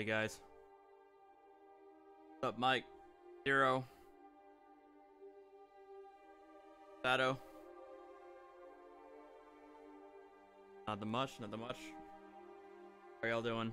Hey guys. What's up, Mike? Zero. Shadow. Not the much, not the much. How y'all doing?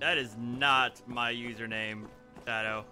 That is not my username, Shadow.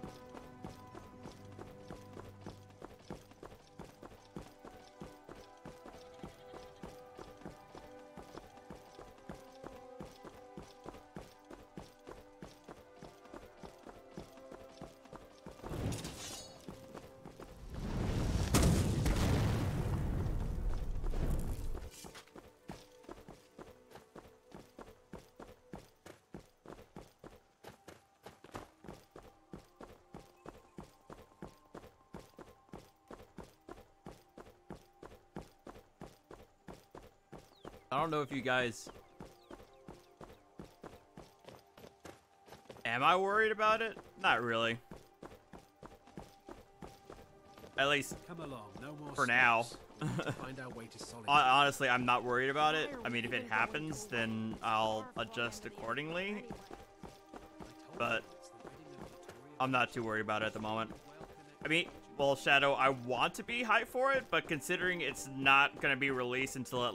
I don't know if you guys... Am I worried about it? Not really. At least Come along, no more for now. Find our way to Honestly, I'm not worried about it. I mean, if it happens, then I'll adjust accordingly. But I'm not too worried about it at the moment. I mean, well, Shadow, I want to be hyped for it, but considering it's not going to be released until at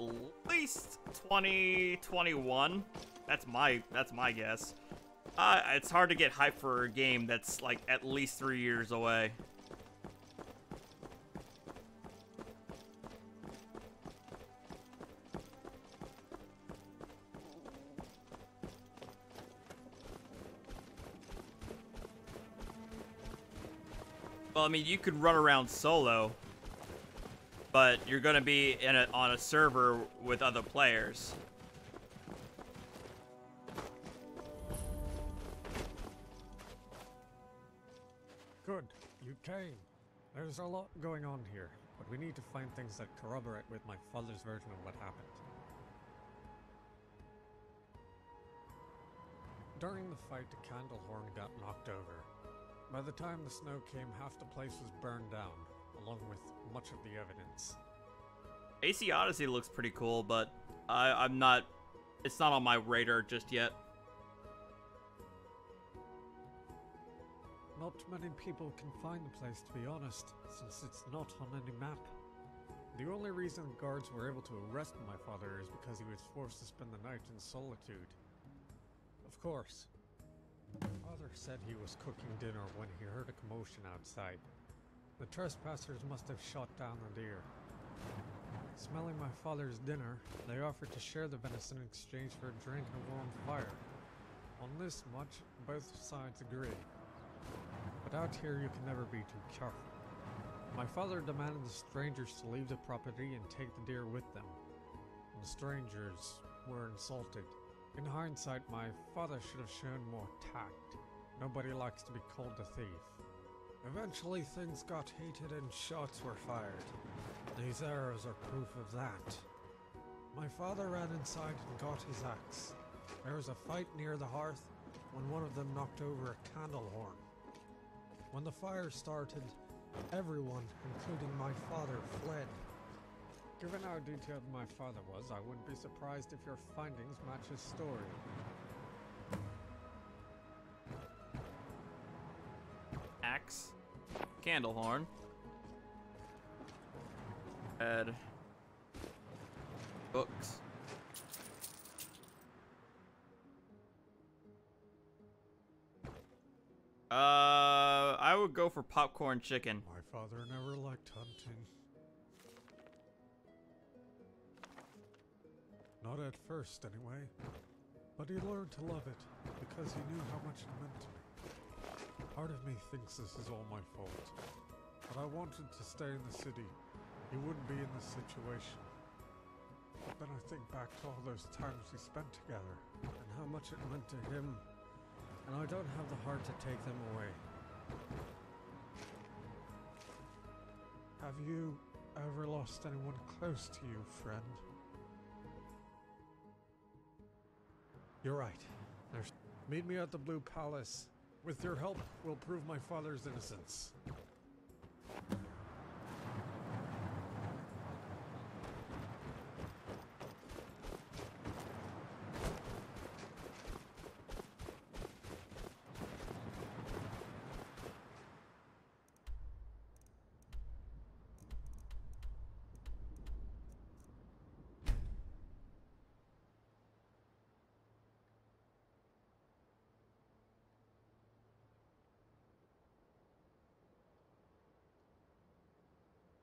least 2021, that's my guess. It's hard to get hyped for a game that's like at least 3 years away. Well, I mean, you could run around solo, but you're gonna be on a server with other players. Good, you came. There's a lot going on here, but we need to find things that corroborate with my father's version of what happened. During the fight, the candle horn got knocked over. By the time the snow came, half the place was burned down, along with much of the evidence. AC Odyssey looks pretty cool, but I'm not... It's not on my radar just yet. Not many people can find the place, to be honest, since it's not on any map. The only reason guards were able to arrest my father is because he was forced to spend the night in solitude. Of course. Father said he was cooking dinner when he heard a commotion outside. The trespassers must have shot down the deer. Smelling my father's dinner, they offered to share the venison in exchange for a drink and a warm fire. On this much, both sides agree. But out here you can never be too careful. My father demanded the strangers to leave the property and take the deer with them. The strangers were insulted. In hindsight, my father should have shown more tact. Nobody likes to be called a thief. Eventually, things got heated and shots were fired. These arrows are proof of that. My father ran inside and got his axe. There was a fight near the hearth when one of them knocked over a candle horn. When the fire started, everyone, including my father, fled. Given how detailed my father was, I wouldn't be surprised if your findings match his story. Axe. Candle horn. Head. Books. I would go for popcorn chicken. My father never liked hunting. Not at first, anyway. But he learned to love it because he knew how much it meant to me. Part of me thinks this is all my fault. But I wanted to stay in the city. He wouldn't be in this situation. But then I think back to all those times we spent together and how much it meant to him. And I don't have the heart to take them away. Have you ever lost anyone close to you, friend? You're right. Meet me at the Blue Palace. With your help, we'll prove my father's innocence.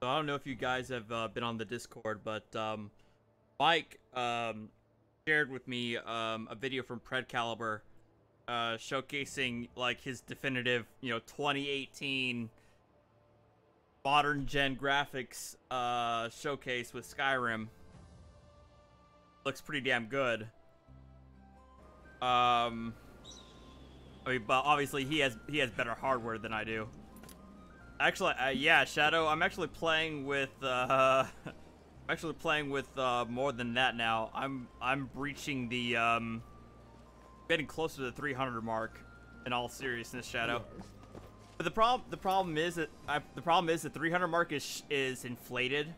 So I don't know if you guys have been on the Discord, but Mike shared with me a video from Predcaliber showcasing like his definitive, 2018 modern gen graphics showcase with Skyrim. Looks pretty damn good. I mean, but obviously he has better hardware than I do. Actually, yeah, Shadow. I'm actually playing with more than that now. I'm breaching the getting closer to the 300 mark. In all seriousness, Shadow. But the problem is that the 300 mark is inflated.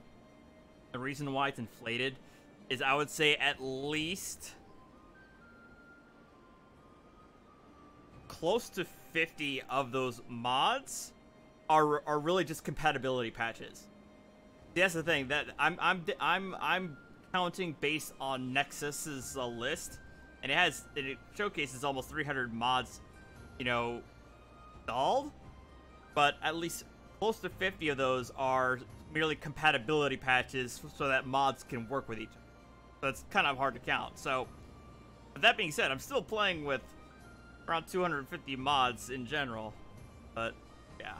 The reason why it's inflated is I would say at least close to 50 of those mods are really just compatibility patches. That's the thing that I'm counting based on Nexus's list, and it showcases almost 300 mods, installed, but at least close to 50 of those are merely compatibility patches so that mods can work with each other. So it's kind of hard to count. So, with that being said, I'm still playing with around 250 mods in general, but yeah.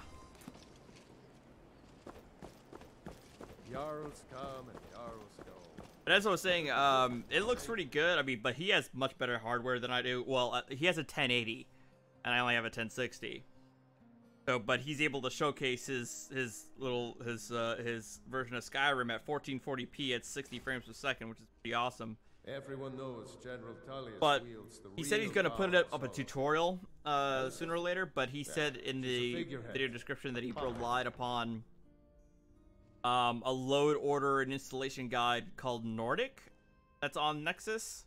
Jarls come and Jarls go. But as I was saying, it looks pretty good. I mean, but he has much better hardware than I do. Well, he has a 1080, and I only have a 1060. So, but he's able to showcase his version of Skyrim at 1440p at 60 frames per second, which is pretty awesome. Everyone knows General Tullius But wields the he said he's real going to put up a power, tutorial sooner or later. But he said in the video description that he relied upon a load order and installation guide called Nordic that's on Nexus.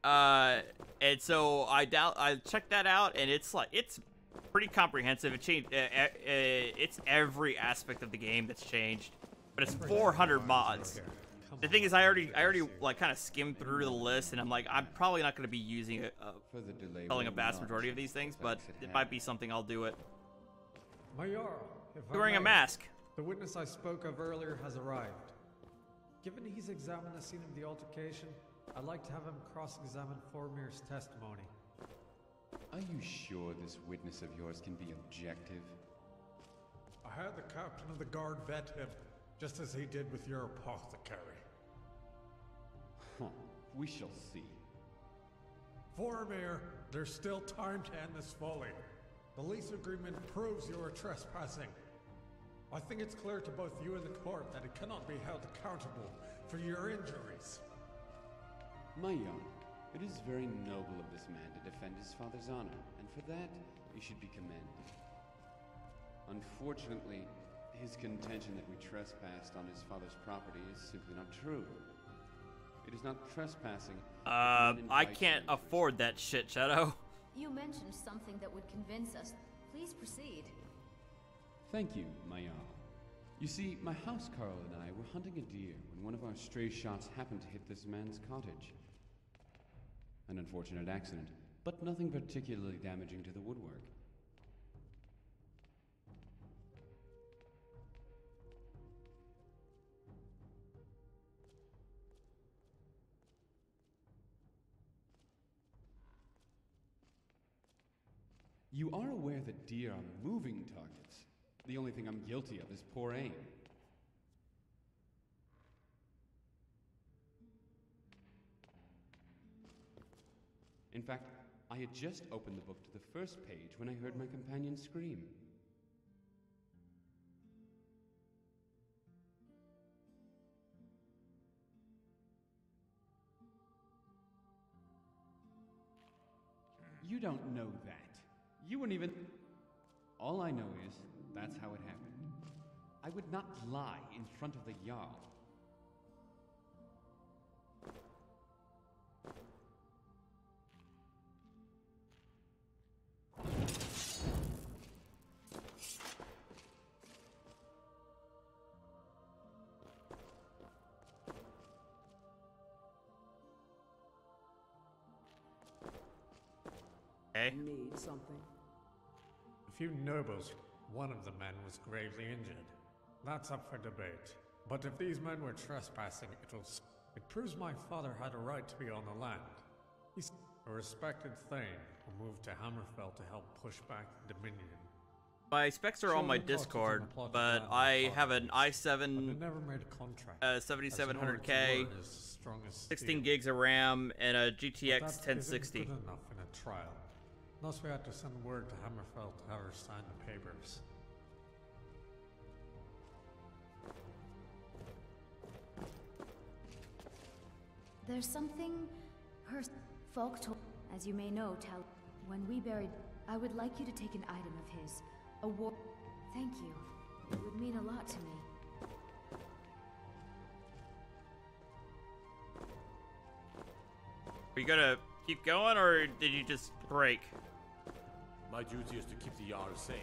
And so I checked that out, and it's pretty comprehensive. It changed it's every aspect of the game that's changed, but it's 400 mods. The thing is, I already like kind of skimmed through the list, and I'm like, I'm probably not going to be using selling a vast majority of these things, but it might be something I'll do it. Mayar, if He's wearing a mask. The witness I spoke of earlier has arrived. Given he's examined the scene of the altercation, I'd like to have him cross-examine Formir's testimony. Are you sure this witness of yours can be objective? I had the captain of the guard vet him, just as he did with your apothecary. Huh. We shall see. Formir, there's still time to end this folly. The lease agreement proves you are trespassing. I think it's clear to both you and the court that it cannot be held accountable for your injuries. My young, it is very noble of this man to defend his father's honor, and for that, he should be commended. Unfortunately, his contention that we trespassed on his father's property is simply not true. It is not trespassing. I can't afford that shit, Shadow. You mentioned something that would convince us. Please proceed. Thank you, Maya. You see, my house Carl and I were hunting a deer when one of our stray shots happened to hit this man's cottage. An unfortunate accident, but nothing particularly damaging to the woodwork. You are aware that deer are moving targets. The only thing I'm guilty of is poor aim. In fact, I had just opened the book to the first page when I heard my companion scream. You don't know that. You weren't even... All I know is that's how it happened. I would not lie in front of the Jarl. Okay. Need something? A few nobles. One of the men was gravely injured. That's up for debate. But if these men were trespassing, it proves my father had a right to be on the land. He's a respected Thane who moved to Hammerfell to help push back the Dominion. My specs are on my Discord, but I have an i7 never made a contract. 7700K, 16 gigs of RAM, and a GTX 1060. Good enough in a trial. Thus we had to send word to Hammerfell to have her sign the papers. There's something folk told. As you may know, when we buried, I would like you to take an item of his. A war. Thank you. It would mean a lot to me. Are you gonna keep going, or did you just break? My duty is to keep the Jarl safe,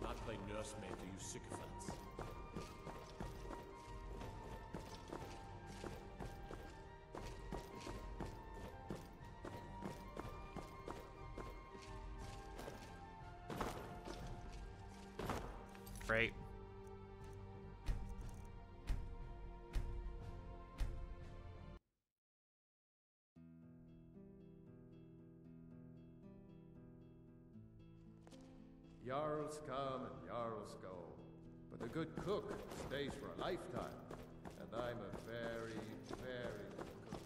not play nursemaid to you sycophants. Great. Jarls come and Jarls go, but a good cook stays for a lifetime, and I'm a very, very good cook.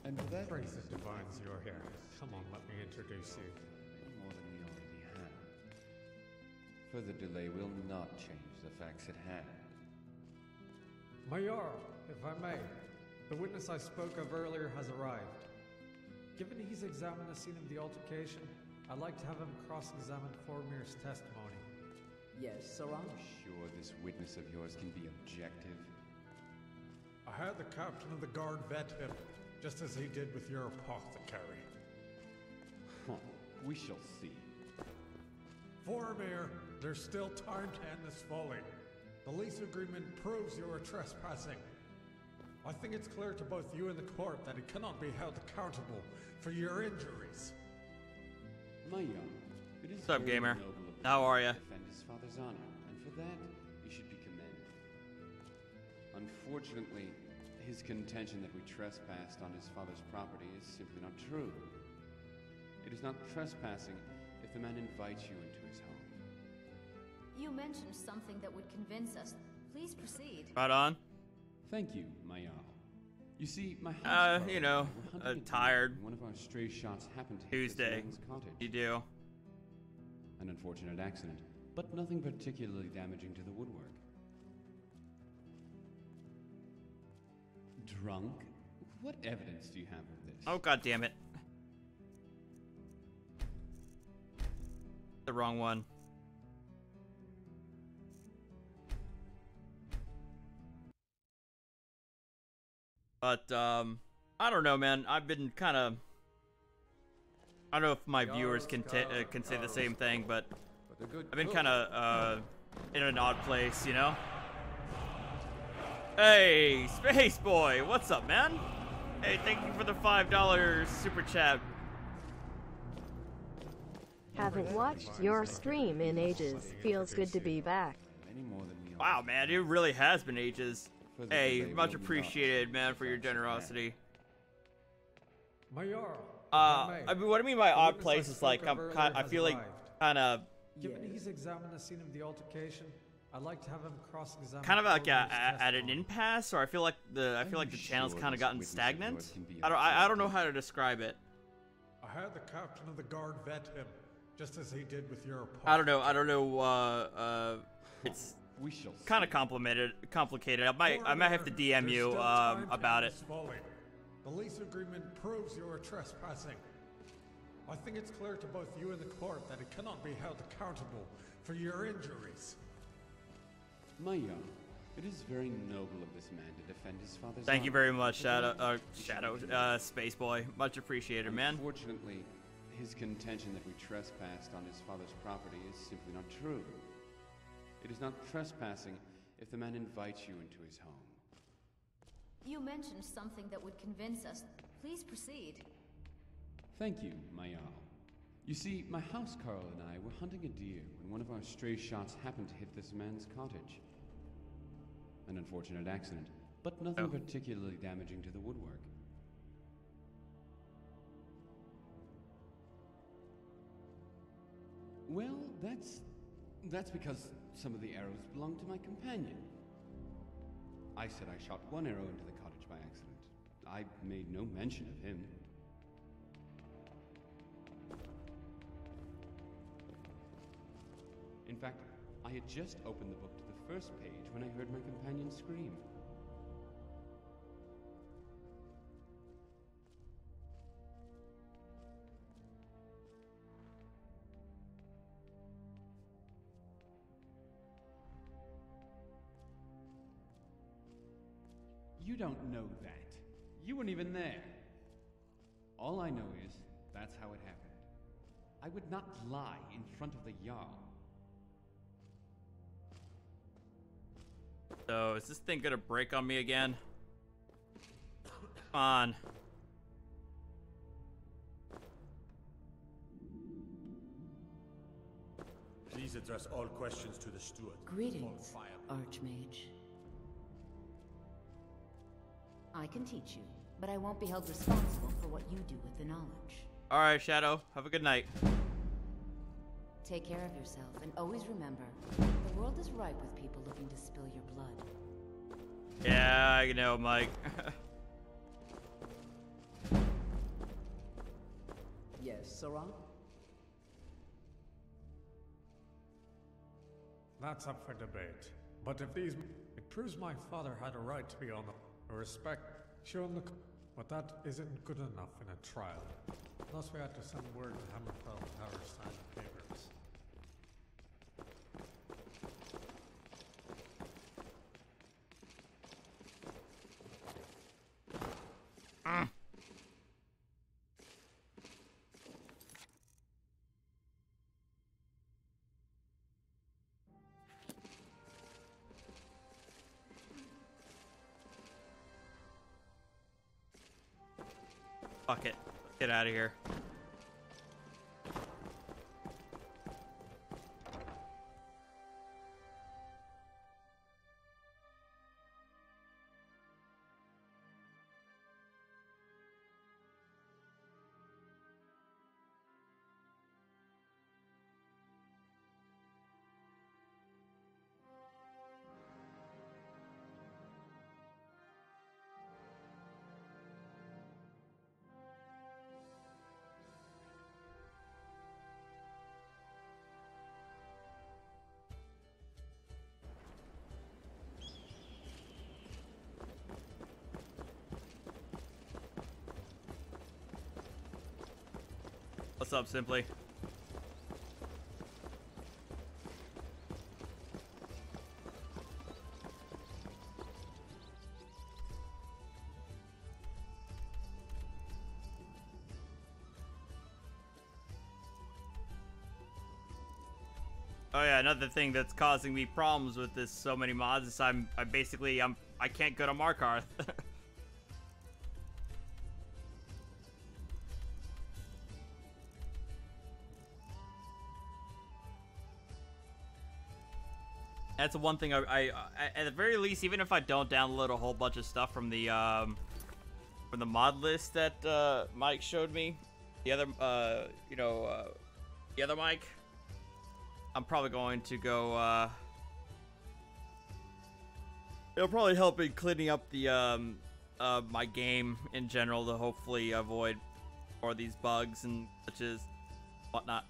And for that Praise reason, the divines you're here. Come on, let me introduce you. more than we already have. Further delay will not change the facts at hand. My Jarl, if I may, the witness I spoke of earlier has arrived. Given he's examined the scene of the altercation, I'd like to have him cross-examine Formir's testimony. Yes, Sarah? Sure this witness of yours can be objective? I had the captain of the guard vet him, just as he did with your apothecary. Huh. We shall see. Formir, there's still time to end this folly. The lease agreement proves you are trespassing. I think it's clear to both you and the court that he cannot be held accountable for your injuries. My young, it is What's up, very gamer? noble of him How are ya? to defend his father's honor, and for that, he should be commended. Unfortunately, his contention that we trespassed on his father's property is simply not true. It is not trespassing if the man invites you into his home. You mentioned something that would convince us. Please proceed. Right on. Thank you, my Jarl. You see, my house You know, tired. One of our stray shots happened to hit this Tuesday. man's cottage. You do. An unfortunate accident, but nothing particularly damaging to the woodwork. Drunk? What evidence do you have of this? Oh, god damn it. The wrong one. But, I don't know, man. I've been kind of... I don't know if my viewers can say the same thing, but I've been kind of, in an odd place, you know? Hey, Space Boy, what's up, man? Hey, thank you for the $5 super chat. Haven't watched your stream in ages. Feels good to be back. Any more than we Wow, man, it really has been ages. For the Hey, delay much will not appreciated, change man, the for your facts at hand. generosity. My Jarl, I mean, what I mean by odd place is like I feel like kind of Given he's examined the scene of the altercation, I'd like to have him cross-examine. kind of like at an impasse, or I feel like the channel's kind of gotten stagnant. I don't know how to describe it. I had the captain of the guard vet him, just as he did with your opponent. I don't know. It's We shall kind of complicated. I might have to DM you about it. The lease agreement proves you are trespassing. I think it's clear to both you and the court that it cannot be held accountable for your injuries. My young, it is very noble of this man to defend his father's Thank you honor. very much, Space Boy. Much appreciated, man. Unfortunately, his contention that we trespassed on his father's property is simply not true. It is not trespassing if the man invites you into his home. You mentioned something that would convince us. Please proceed. Thank you, my Jarl. You see, my house Carl and I were hunting a deer when one of our stray shots happened to hit this man's cottage. An unfortunate accident, but nothing particularly damaging to the woodwork. Well, that's because some of the arrows belonged to my companion. I said I shot one arrow into the cottage by accident. I made no mention of him. In fact, I had just opened the book to the first page when I heard my companion scream. You don't know that. You weren't even there. All I know is that's how it happened. I would not lie in front of the Jarl. So, is this thing gonna break on me again? Come on. Please address all questions to the steward. Greetings, Archmage. I can teach you, but I won't be held responsible for what you do with the knowledge. Alright, Shadow. Have a good night. Take care of yourself, and always remember, the world is ripe with people looking to spill your blood. Yeah, I know, Mike. Yes, Sarah? That's up for debate. But if these... It proves my father had a right to be on the... respect shown the... But that isn't good enough in a trial. Thus we had to send word to Hammerfell Tower to sign the papers. Fuck it. Get out of here. What's up, Simply? Oh yeah, another thing that's causing me problems with this so many mods is I can't go to Markarth. That's the one thing I at the very least, even if I don't download a whole bunch of stuff from the mod list that Mike showed me, the other, the other mic, I'm probably going to go, it'll probably help in cleaning up the, my game in general to hopefully avoid more of these bugs and glitches, whatnot.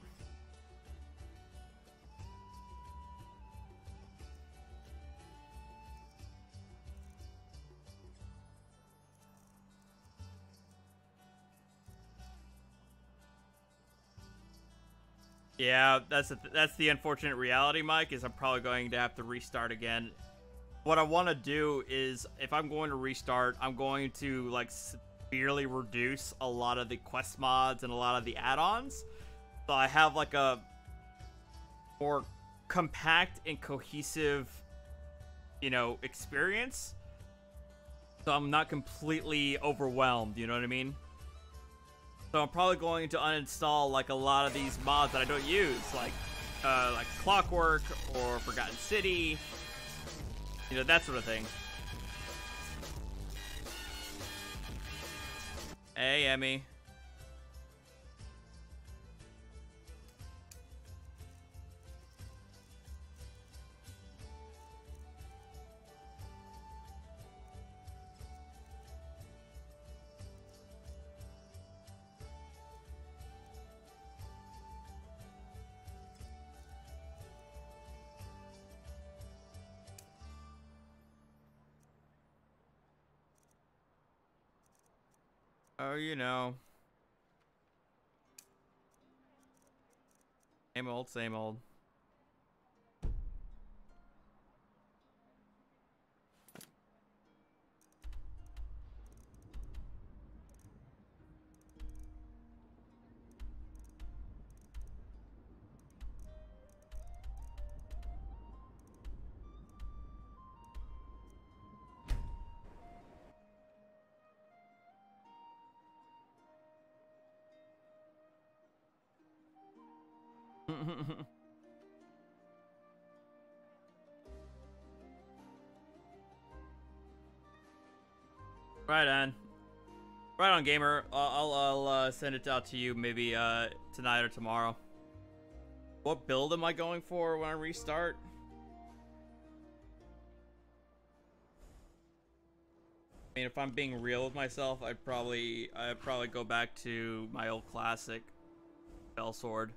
Yeah, that's the unfortunate reality, Mike, is I'm probably going to have to restart again. What I want to do is, if I'm going to restart, I'm going to, like, severely reduce a lot of the quest mods and a lot of the add-ons. So I have, like, a more compact and cohesive, experience. So I'm not completely overwhelmed, you know what I mean? So I'm probably going to uninstall like a lot of these mods that I don't use, like Clockwork or Forgotten City, that sort of thing. Hey, Emmy. Oh, same old, same old. Right on, gamer. I'll send it out to you maybe tonight or tomorrow. What build am I going for when I restart? I mean, if I'm being real with myself, I'd probably go back to my old classic Bell Sword.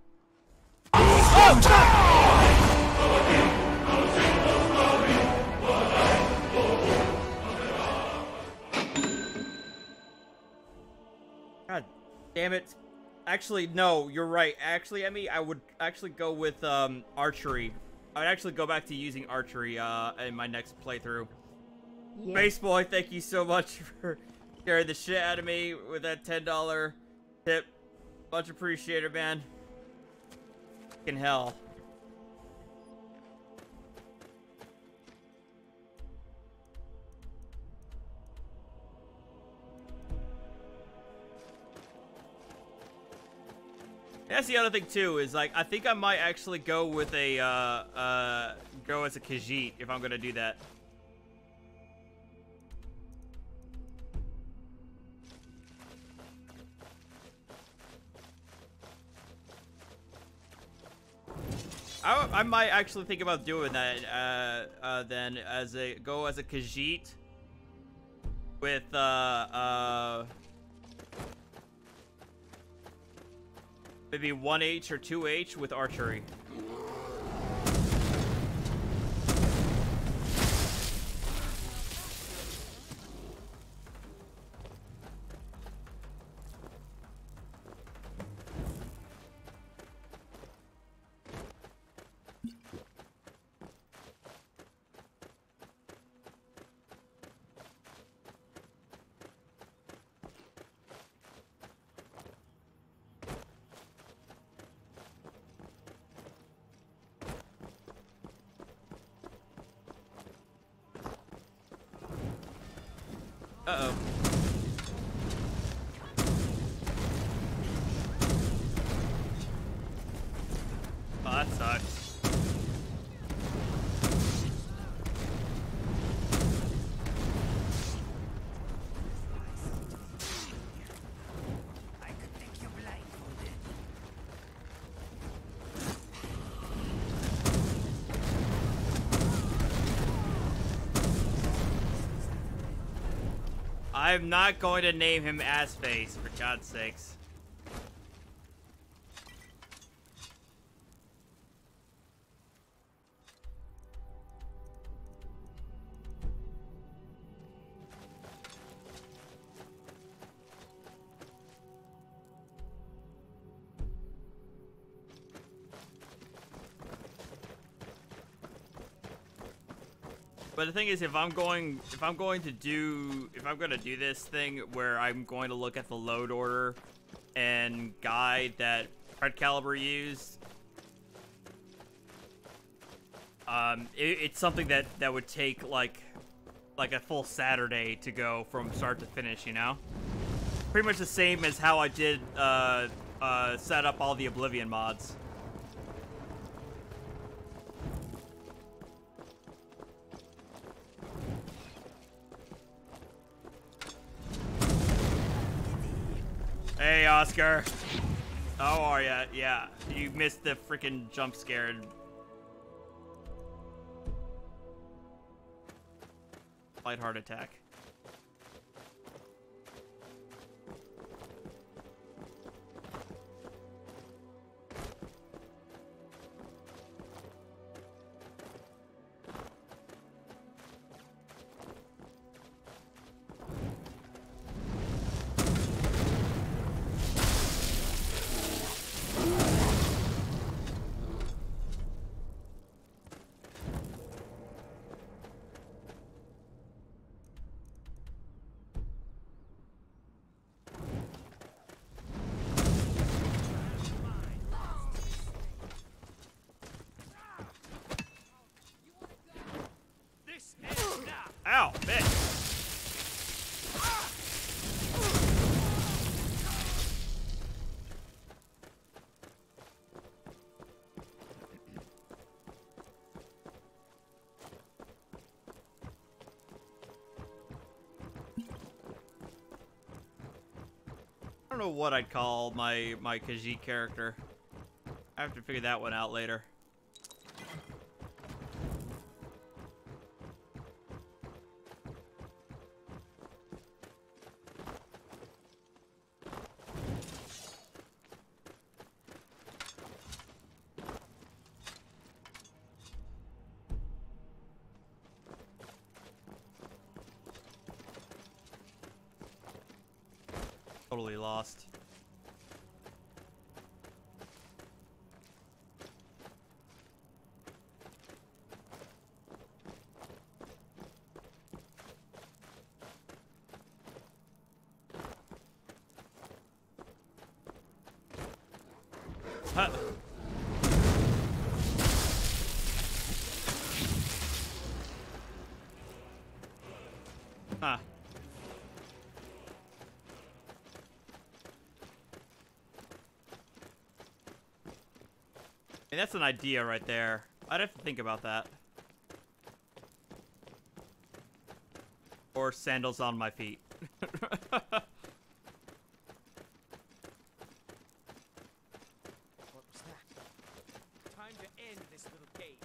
God damn it. Actually, no, you're right. Actually, Emmy, I would actually go with archery. I'd actually go back to using archery in my next playthrough. Yeah. Base Boy, thank you so much for scaring the shit out of me with that $10 tip. Much appreciated, man. Fucking hell. That's the other thing too, is like I think I might actually go with a go as a Khajiit if I'm gonna do that. I might actually think about doing that then as a Khajiit with maybe 1H or 2H with archery. Uh-oh. Oh, that sucks. I could take your blade. I'm not going to name him Assface, for God's sakes. But the thing is, if I'm going to do this thing where I'm going to look at the load order and guide that Red Caliber used, it's something that would take like a full Saturday to go from start to finish, you know? Pretty much the same as how I did set up all the Oblivion mods. Hey, Oscar. How are ya? Yeah, you missed the freaking jump scare. Light heart attack. Ow, bitch. I don't know what I'd call my Khajiit character. I have to figure that one out later. Totally lost. Huh. Huh. I mean, that's an idea right there. I'd have to think about that. Or sandals on my feet. What was that? Time to end this little game.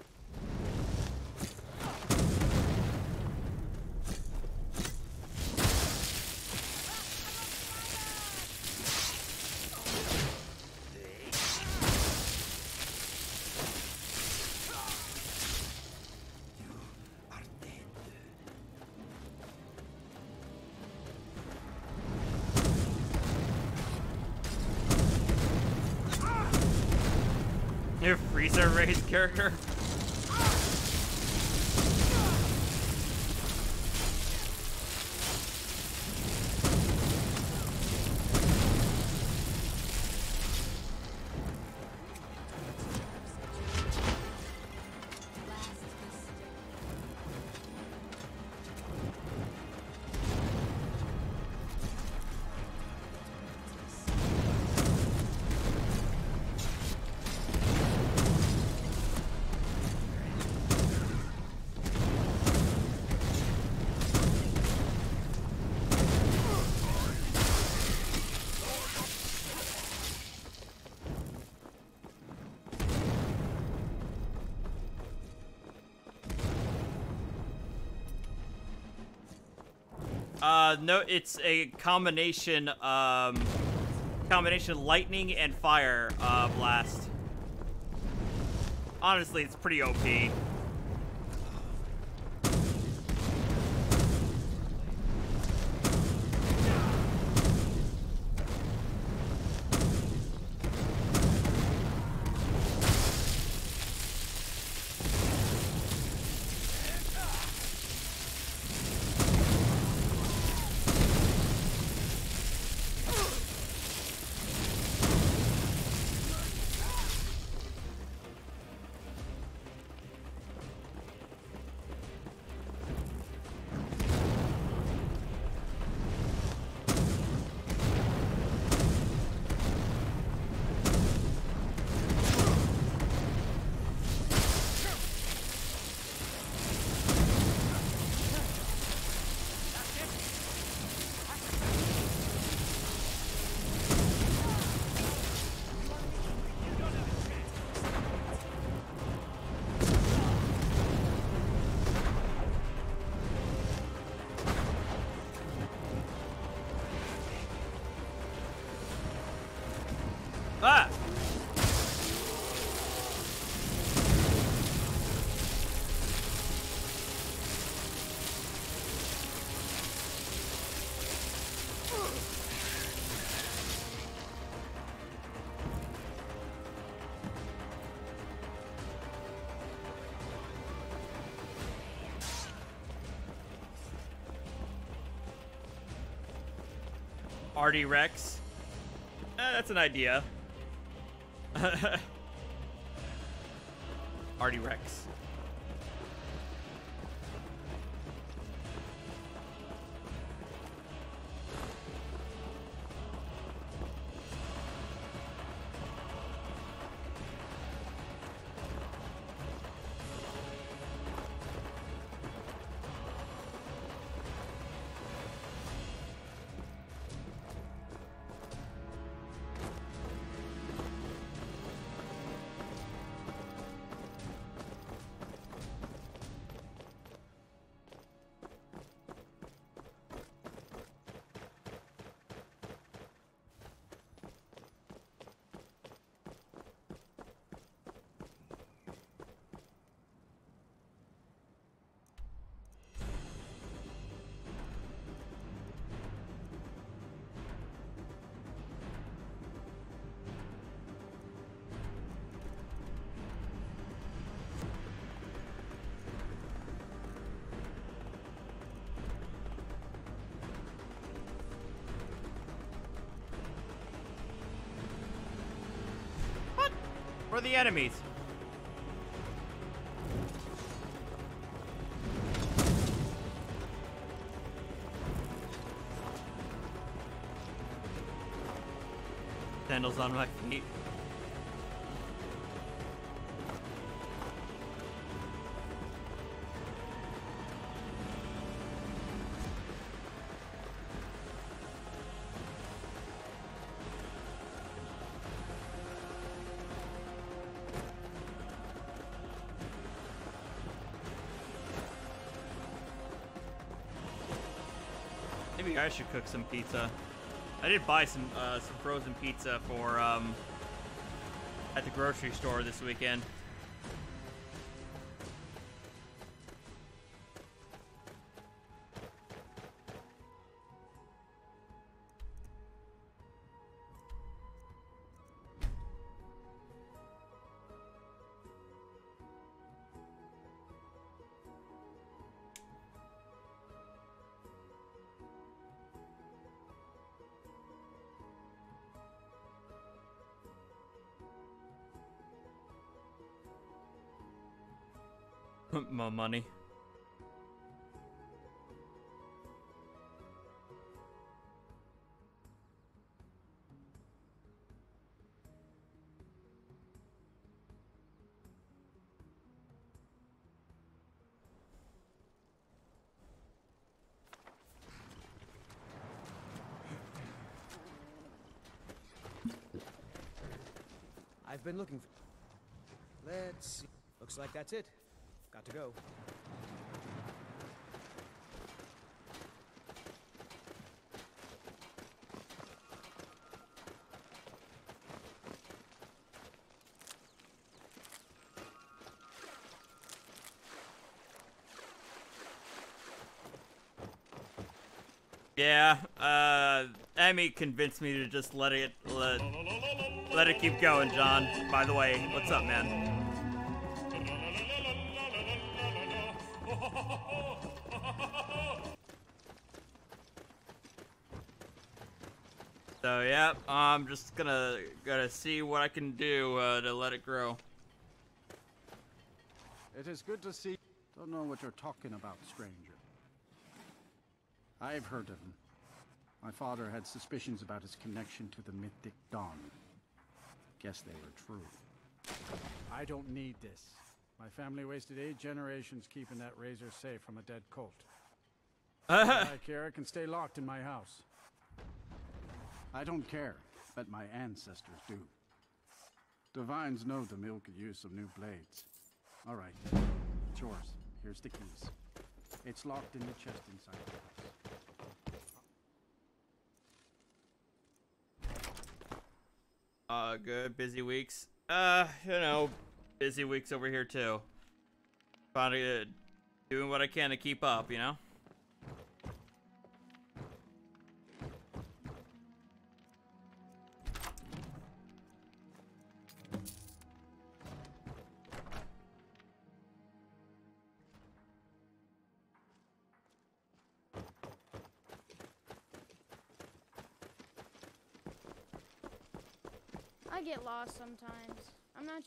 Your freezer raised character? No, it's a combination, combination lightning and fire, blast. Honestly, it's pretty OP. Ah! Artie Rex. That's an idea. Artie Rex. Where are the enemies? Sandals on my feet. Maybe I should cook some pizza. I did buy some frozen pizza for at the grocery store this weekend. More money. I've been looking for... Let's see. Looks like that's it. Got to go. Yeah, Emmy convinced me to just let it keep going, John. By the way, what's up, man? So yeah, I'm just gonna see what I can do to let it grow. It is good to see. Don't know what you're talking about, stranger. I've heard of him. My father had suspicions about his connection to the mythic Dawn. Guess they were true. I don't need this. My family wasted 8 generations keeping that razor safe from a dead cult. I care I can stay locked in my house. I don't care, but my ancestors do. Divines know the mill could use some new blades. All right, it's yours. Here's the keys. It's locked in the chest inside the house. Good. Busy weeks. Busy weeks over here too. Doing what I can to keep up, you know? I get lost sometimes. I'm not.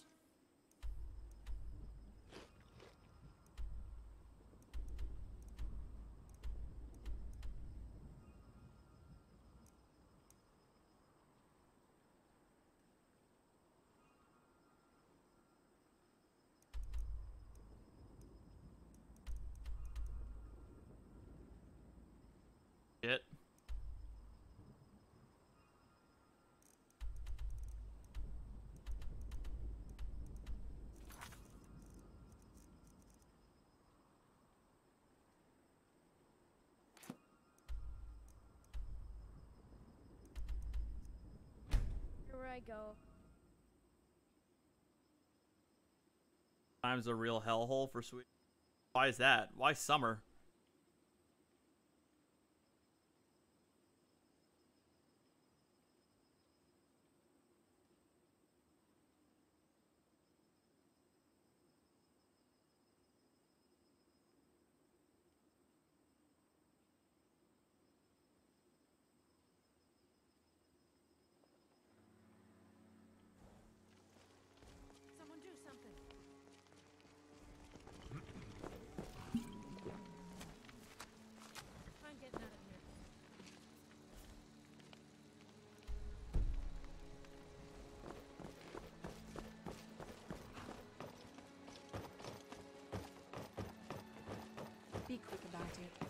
Shit. Where I go. Time's a real hellhole for Sweden. Why is that? Why summer? Someone do something. I'm getting out of here. Be quick about it.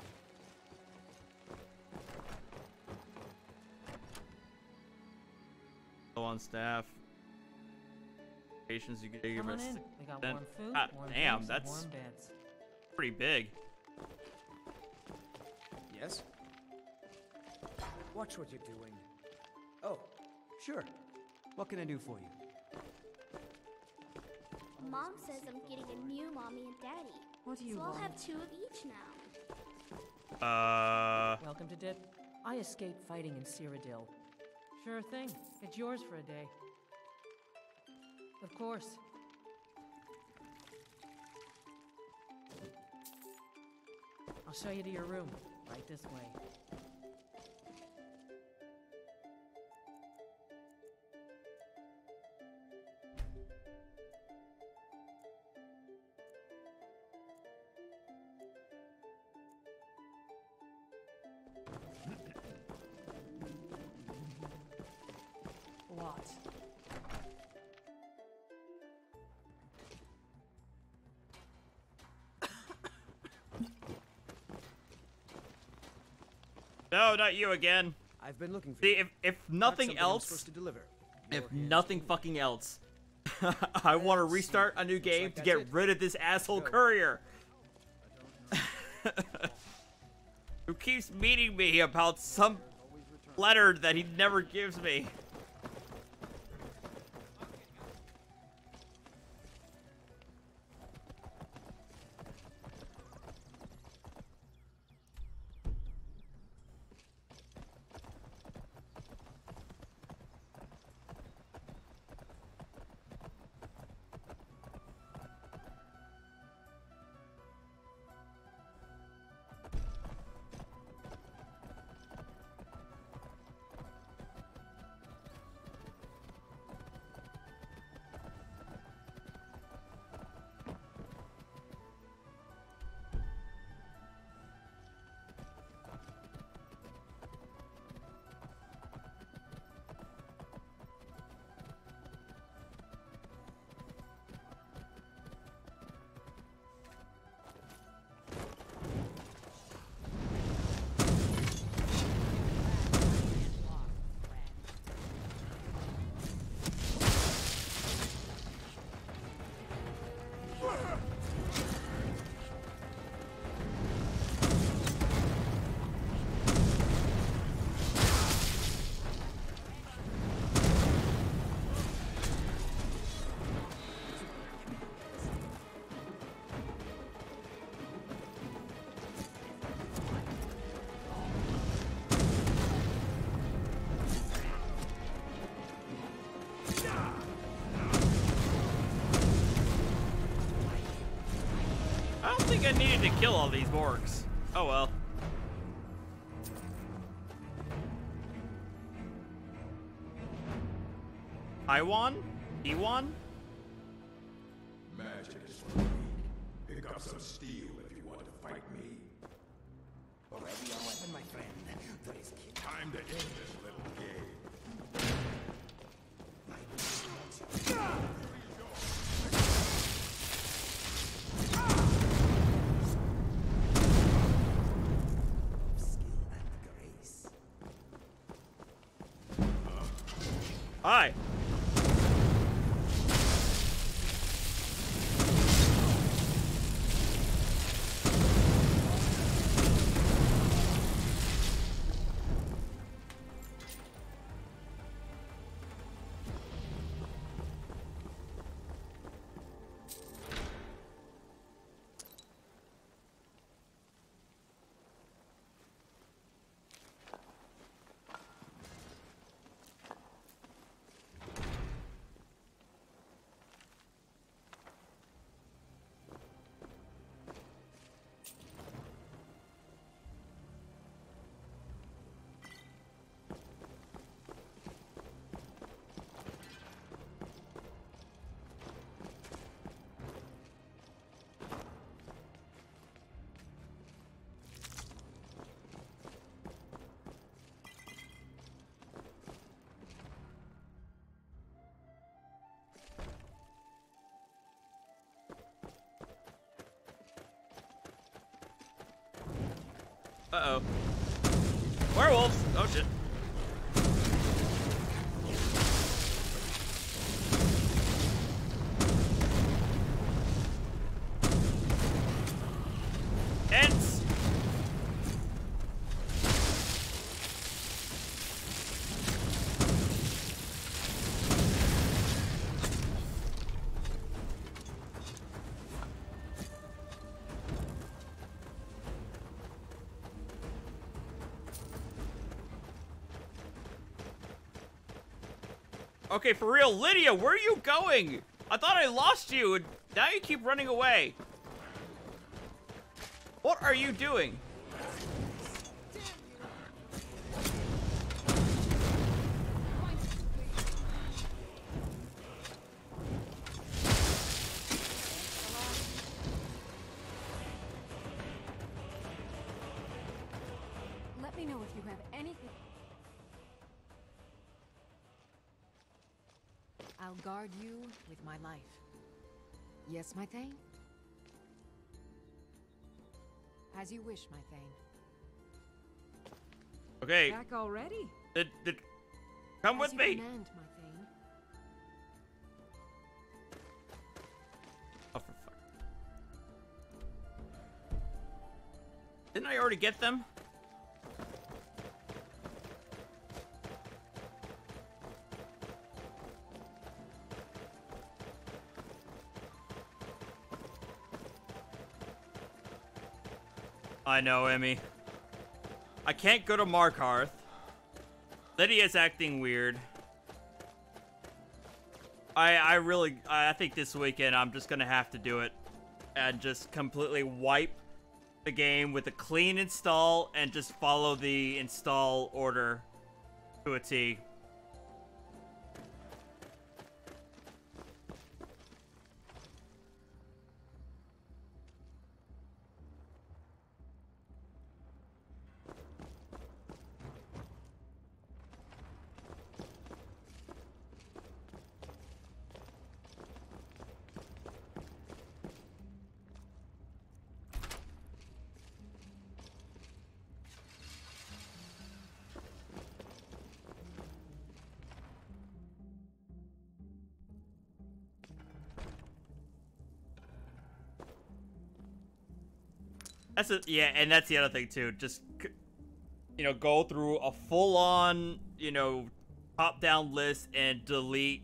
Low on staff. Patients you can give Come on us. in. We got Then- warm food, Ah, warm damn, drinks, and that's warm beds. pretty big. Yes? Watch what you're doing. Oh, sure. What can I do for you? Mom says I'm getting a new mommy and daddy. What do you so I'll want? have 2 of each now. Welcome to Dip. I escaped fighting in Cyrodiil. Sure thing. It's yours for a day. Of course. I'll show you to your room. Right this way. What? No, not you again. I've been looking for See, you. if Got nothing something I'm else, supposed to deliver. if Your hands nothing clean. fucking else, I want to restart a new game like to that's get it. rid of this asshole Go. courier. Who keeps meeting me about some letter that he never gives me. I don't think I needed to kill all these orcs. Oh well. Iwan? Iwan? Magic is for me. Pick up some steel if you want to fight me. Already on weapon, my friend. Time to end this little game. Hi. Uh-oh. Werewolves! Oh shit. Ents! Okay, for real, Lydia, where are you going? I thought I lost you, and now you keep running away. What are you doing? Let me know if you have anything. I'll guard you with my life. Yes, my Thane? As you wish, my Thane. Okay. Back already? Come with me. Command, my Thane. Oh, for fuck. Didn't I already get them? I know, Emmy. I can't go to Markarth. Lydia's acting weird. I think this weekend I'm just gonna have to do it and just completely wipe the game with a clean install and just follow the install order to a T. Yeah, and that's the other thing too. Just, you know, go through a full-on, you know, top-down list and delete,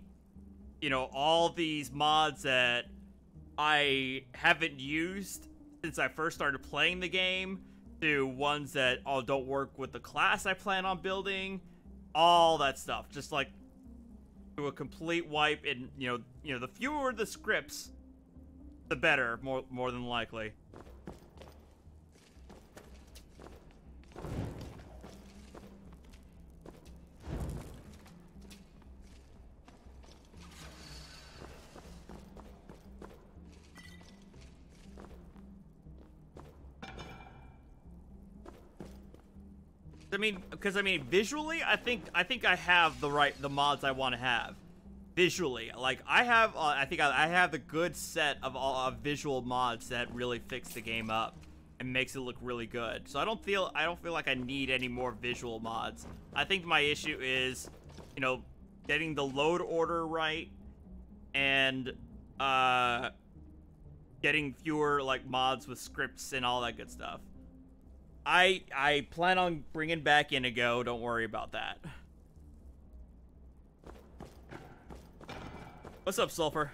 you know, all these mods that I haven't used since I first started playing the game, to ones that don't work with the class I plan on building, all that stuff. Just like to a complete wipe, and you know, the fewer the scripts, the better, more than likely. Because I mean, visually, I think I have the mods I want to have. Visually, like I have, I think I have the good set of visual mods that really fix the game up and makes it look really good. So I don't feel like I need any more visual mods. I think my issue is, you know, getting the load order right and getting fewer like mods with scripts and all that good stuff. I plan on bringing back Inigo. Don't worry about that. What's up, Sulfur?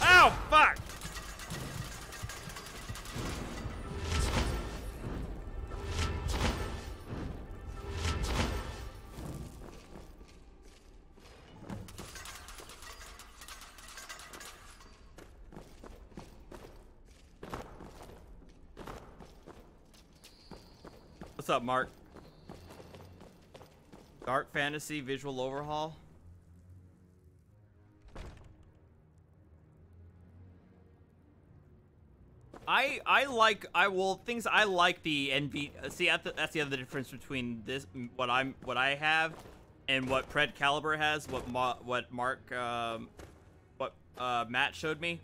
Ow, fuck! What's up, Mark? Dark fantasy visual overhaul? I like the NV. See, that's the other difference between this, what I have, and what Pred Caliber has. What Matt showed me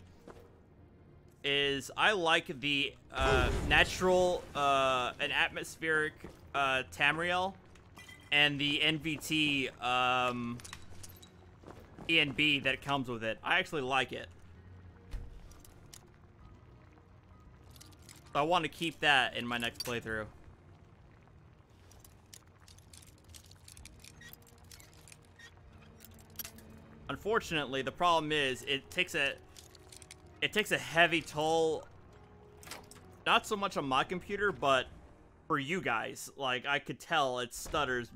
is I like the natural and atmospheric Tamriel, and the NVT ENB that comes with it. I actually like it. So I want to keep that in my next playthrough. Unfortunately, the problem is it takes a heavy toll, not so much on my computer, but for you guys. Like, I could tell it stutters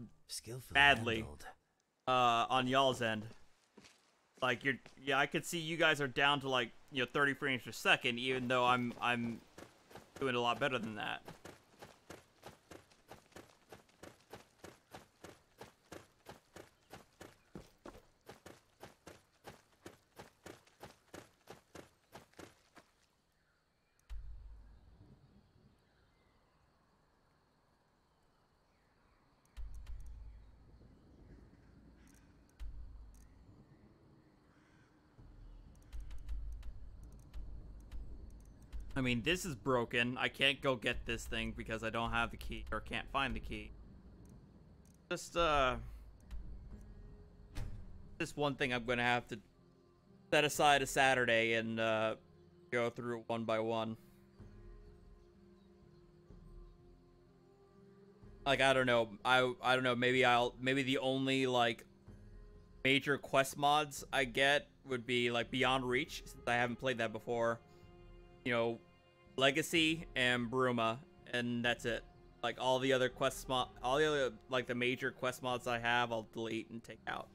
badly on y'all's end. Like, I could see you guys are down to like, 30 frames per second, even though I'm doing a lot better than that. I mean, this is broken. I can't go get this thing because I don't have the key, or can't find the key. Just one thing I'm gonna have to set aside a Saturday and go through one by one. Like, I don't know. I don't know. Maybe the only like major quest mods I get would be like Beyond Reach, since I haven't played that before. Legacy and Bruma, and that's it. Like, all the other like the major quest mods I have, I'll delete and take out.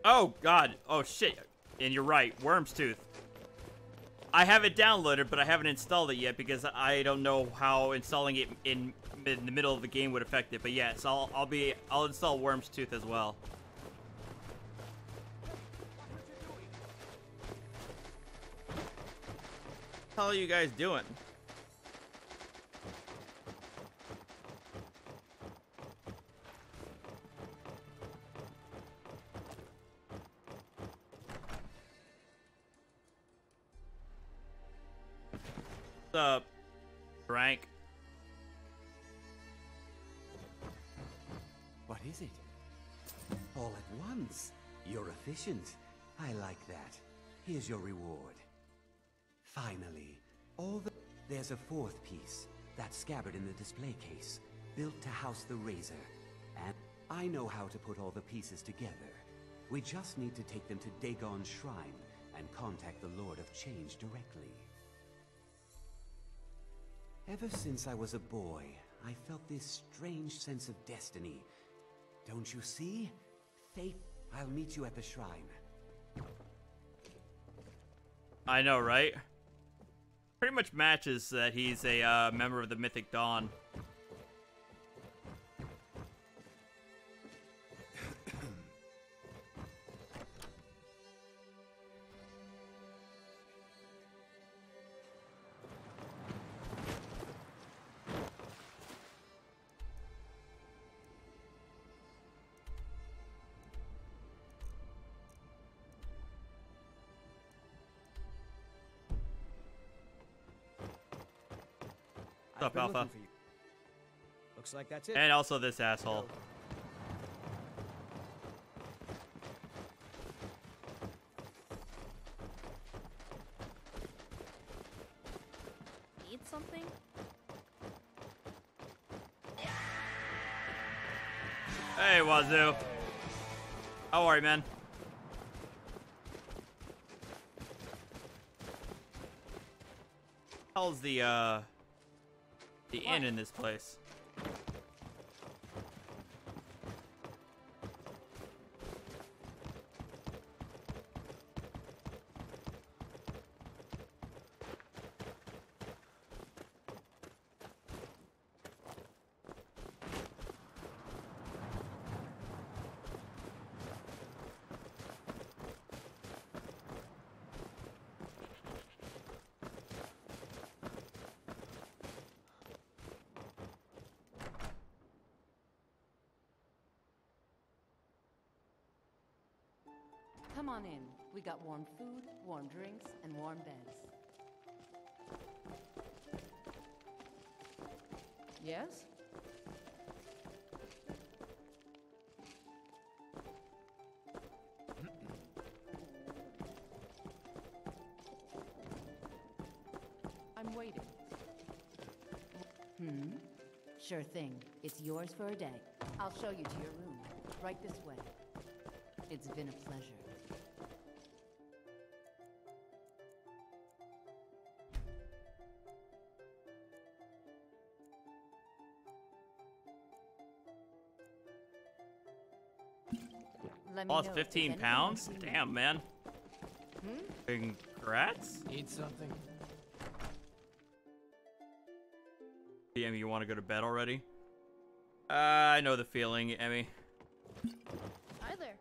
Oh, God. Oh, shit. And you're right. Worm's Tooth. I have it downloaded, but I haven't installed it yet because I don't know how installing it in the middle of the game would affect it. But yes, I'll install Worm's Tooth as well. What the hell are you guys doing? up, Frank? What is it? All at once. You're efficient. I like that. Here's your reward. Finally, there's a fourth piece. That scabbard in the display case, built to house the razor. And I know how to put all the pieces together. We just need to take them to Dagon's shrine and contact the Lord of Change directly. Ever since I was a boy, I felt this strange sense of destiny. Don't you see? Fate. I'll meet you at the shrine. I know, right? Pretty much matches that he's a member of the Mythic Dawn. What's up, Alpha? Looks like that's it. And also this asshole. Need something? Hey, Wazoo. How are you, man? How's the inn in this place? Come on in. We got warm food, warm drinks, and warm beds. Yes? I'm waiting. Sure thing. It's yours for a day. I'll show you to your room. Right this way. It's been a pleasure. Lost 15 pounds? Damn, man. Congrats. Need something? Emmy, you want to go to bed already? I know the feeling, Emmy. Hi there.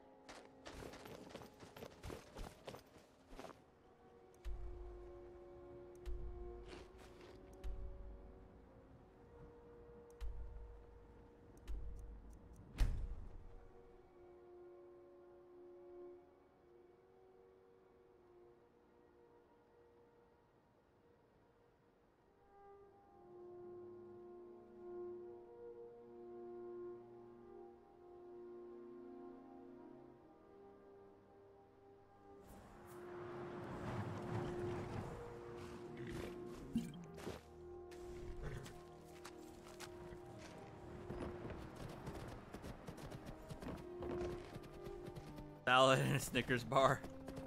Salad and a Snickers bar.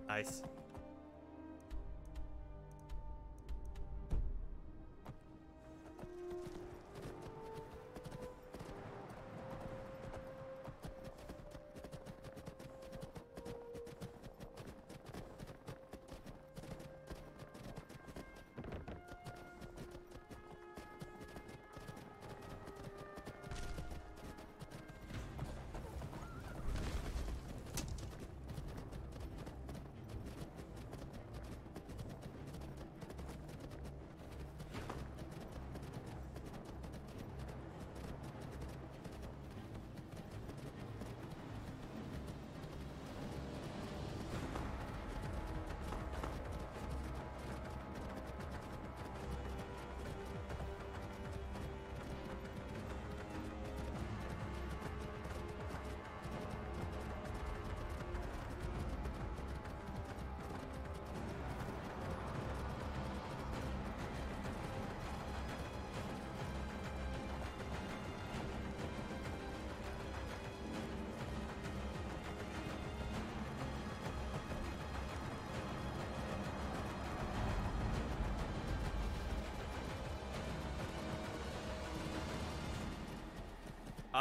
Nice.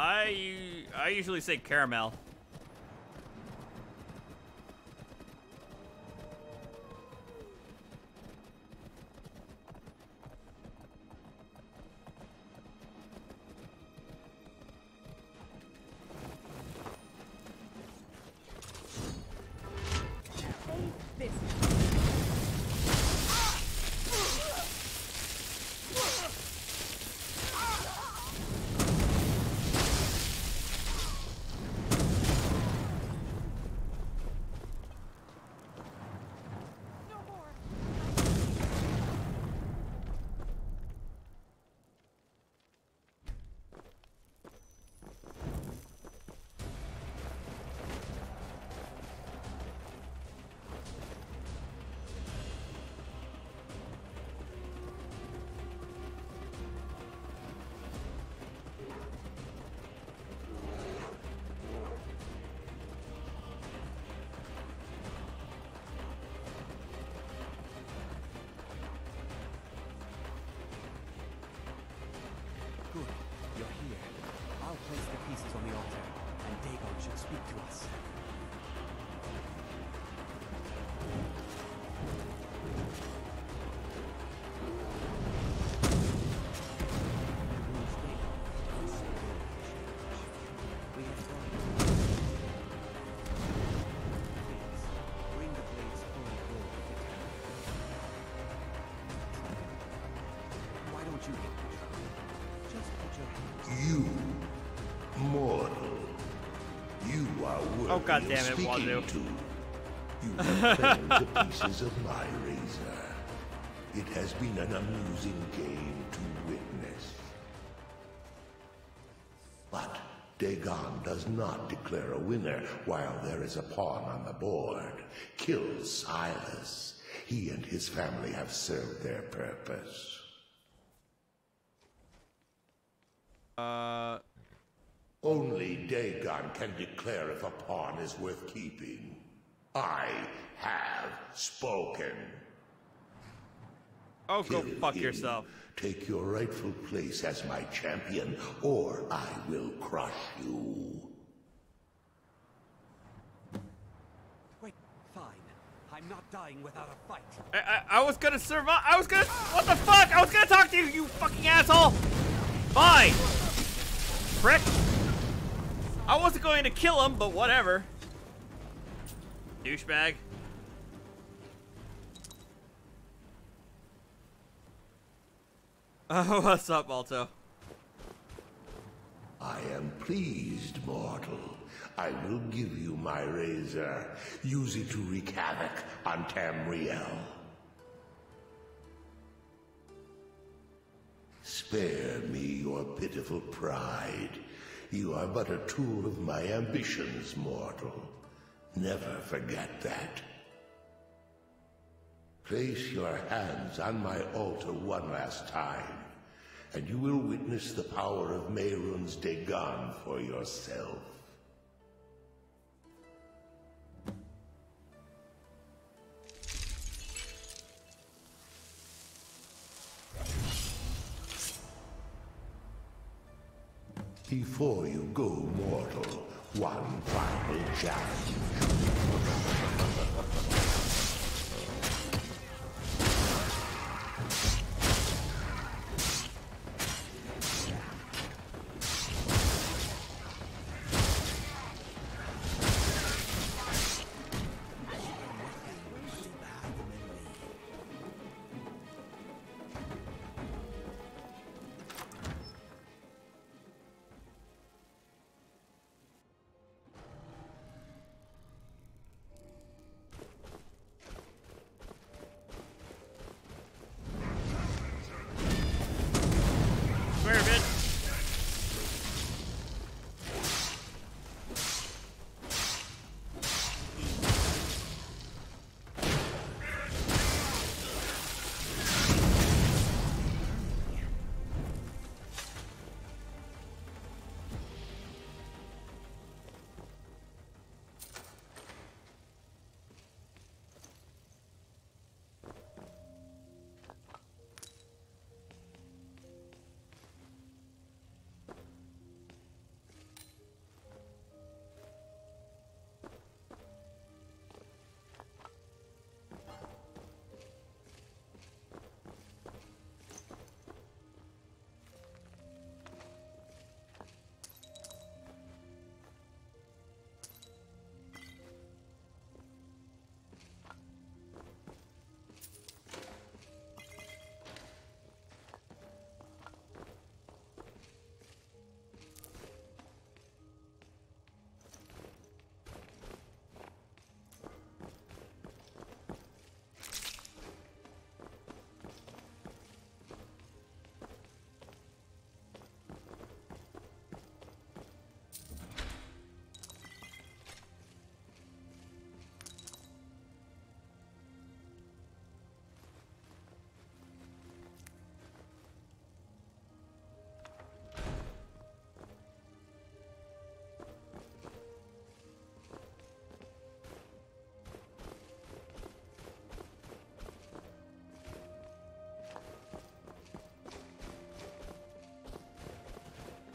I usually say caramel. Good. You're here. I'll place the pieces on the altar, and Dagon should speak to us. You, mortal, you are worthy Oh, God damn of it, speaking Wazoo. to. You have claimed the pieces of my razor. It has been an amusing game to witness. But Dagon does not declare a winner while there is a pawn on the board. Kill Silas. He and his family have served their purpose. Only Dagon can declare if a pawn is worth keeping. I have spoken. Oh, go Kill fuck him. yourself. Take your rightful place as my champion, or I will crush you. Wait, fine. I'm not dying without a fight. I was gonna survive. I was gonna. What the fuck? I was gonna talk to you, you fucking asshole. Fine. Prick. I wasn't going to kill him, but whatever. Douchebag. What's up, Alto? I am pleased, mortal. I will give you my razor. Use it to wreak havoc on Tamriel. Spare me your pitiful pride. You are but a tool of my ambitions, mortal. Never forget that. Place your hands on my altar one last time, and you will witness the power of Mehrunes Dagon for yourself. Before you go, mortal, one final challenge.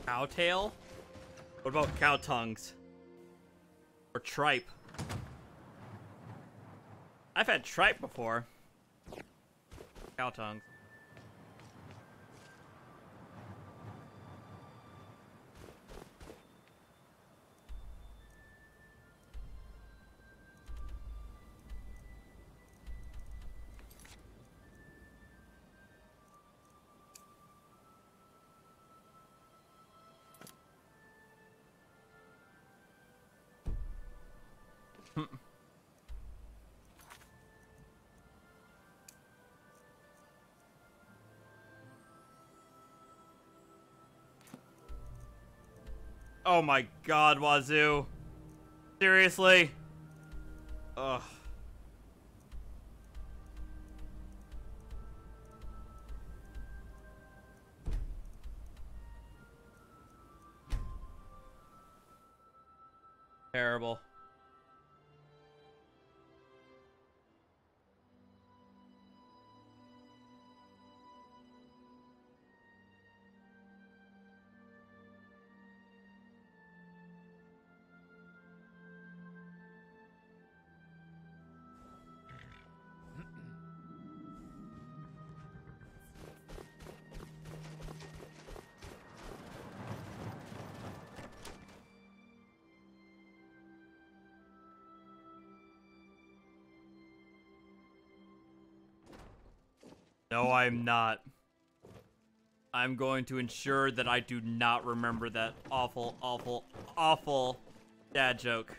Cow tail? What about cow tongues? Or tripe? I've had tripe before. Cow tongues. Oh my god, Wazoo. Seriously? Ugh. Terrible. No, I'm not. I'm going to ensure that I do not remember that awful, awful, awful dad joke.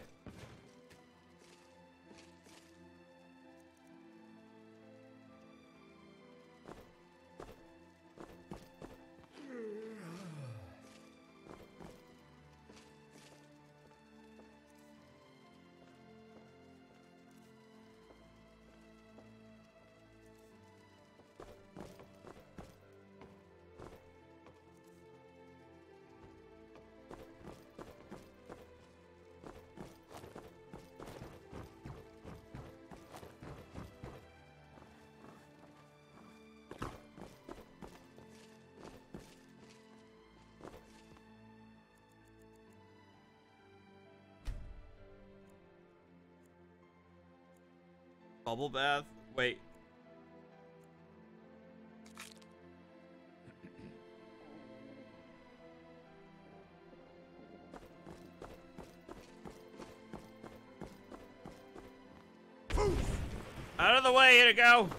Bubble bath? Wait. Out of the way, here to go!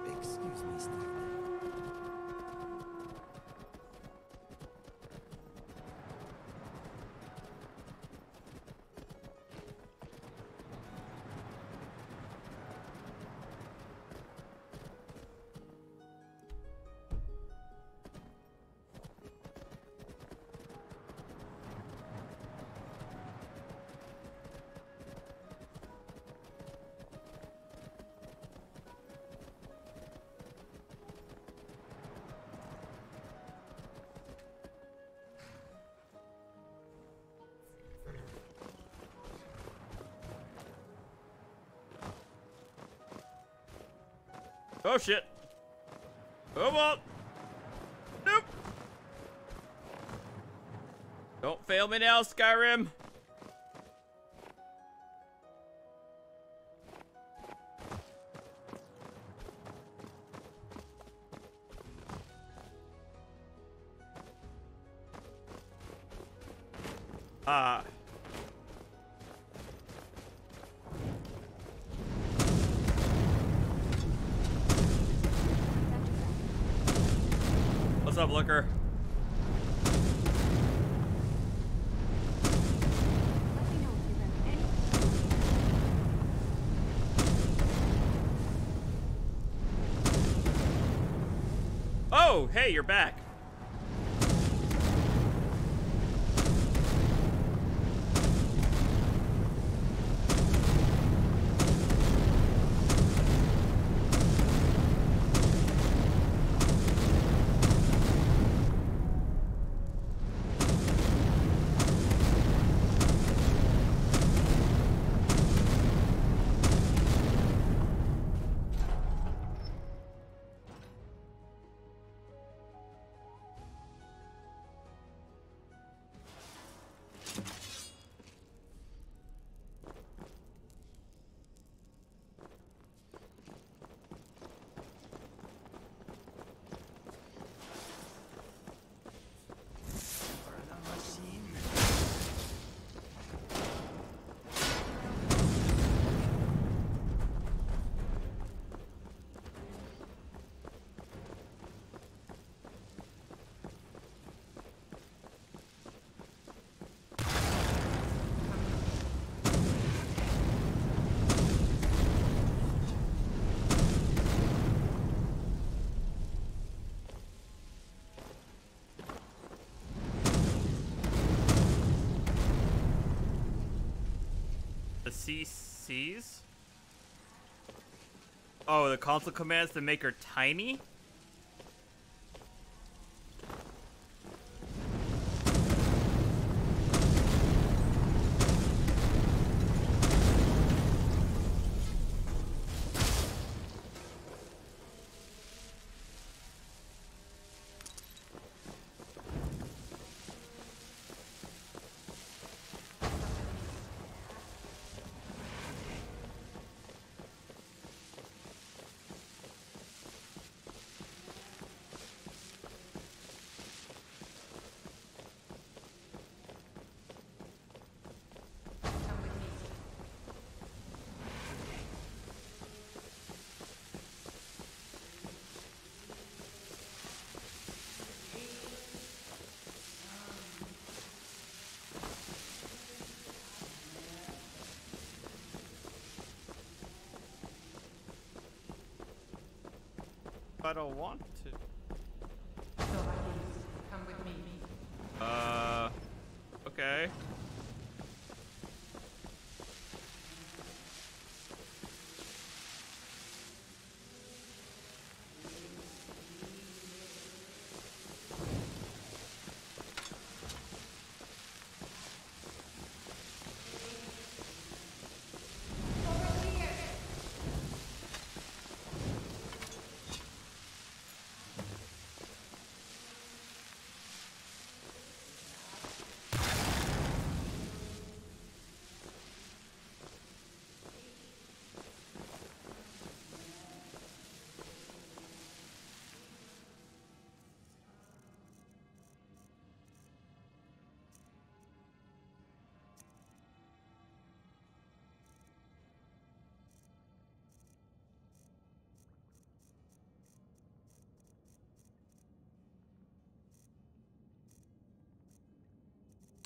Excuse me, Steve. Oh shit. Oh well. Nope. Don't fail me now, Skyrim. What's up, Looker? Oh, hey, you're back. The CCs? Oh, the console commands to make her tiny? I don't want to. Come with me. Okay.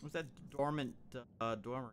What's that dormant, dormer?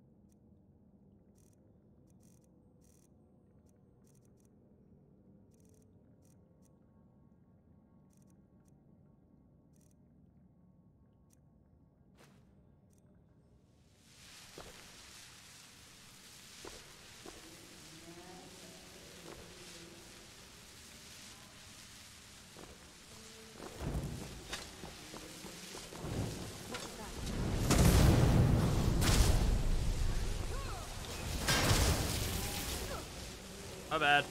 My bad.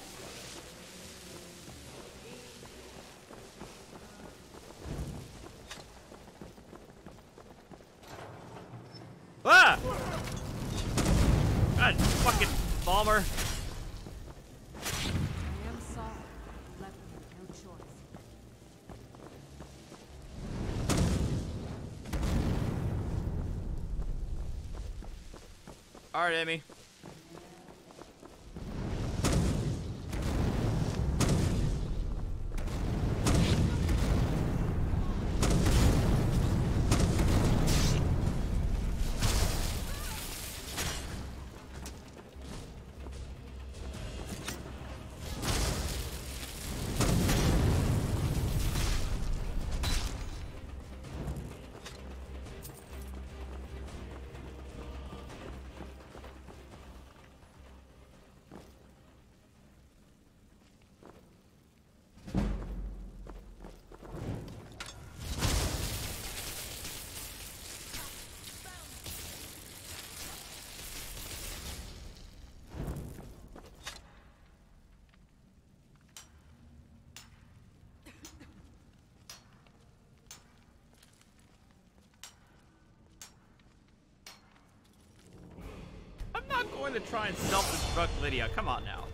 Ah! God, fucking bomber. I am sorry. Left with no choice. All right, Amy. going to try and self-destruct Lydia. Come on now.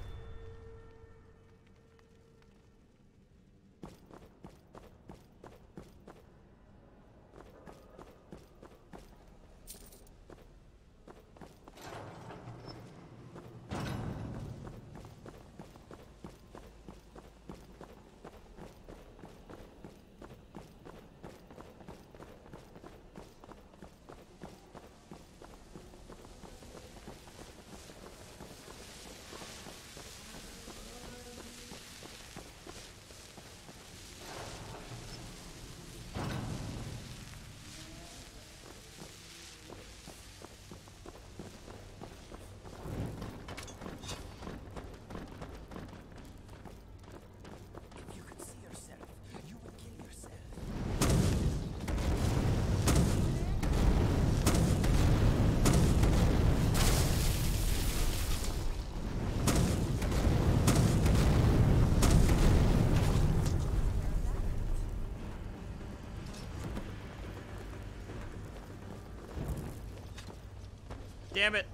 Damn it.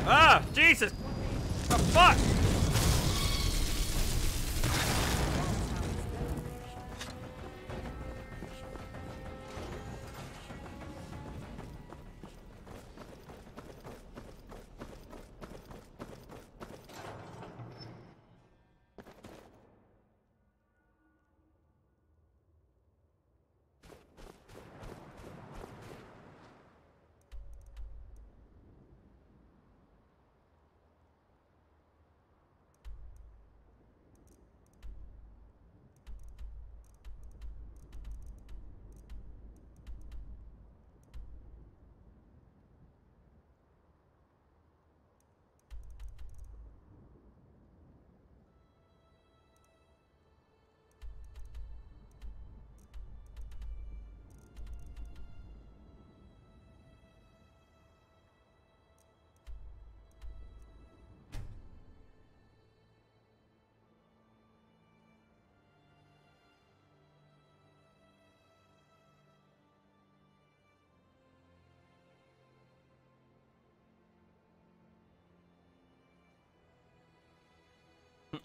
Ah, Jesus! The fuck?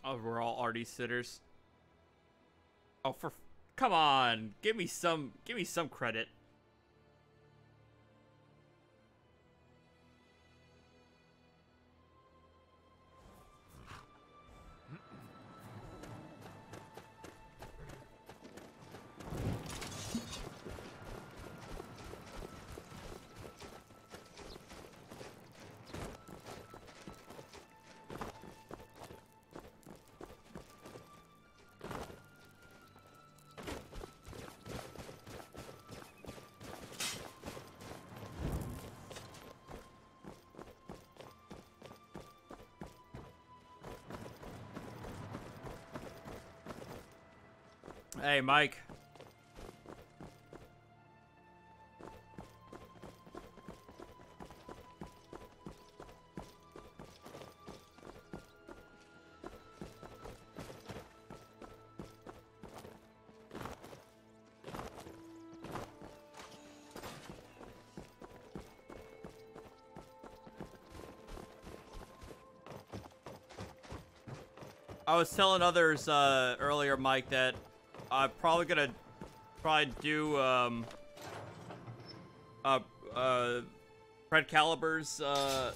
Oh, we're all arty sitters. Oh, come on, give me some credit. Hey, Mike. I was telling others earlier, Mike, that I'm probably gonna try and do Fred Caliber's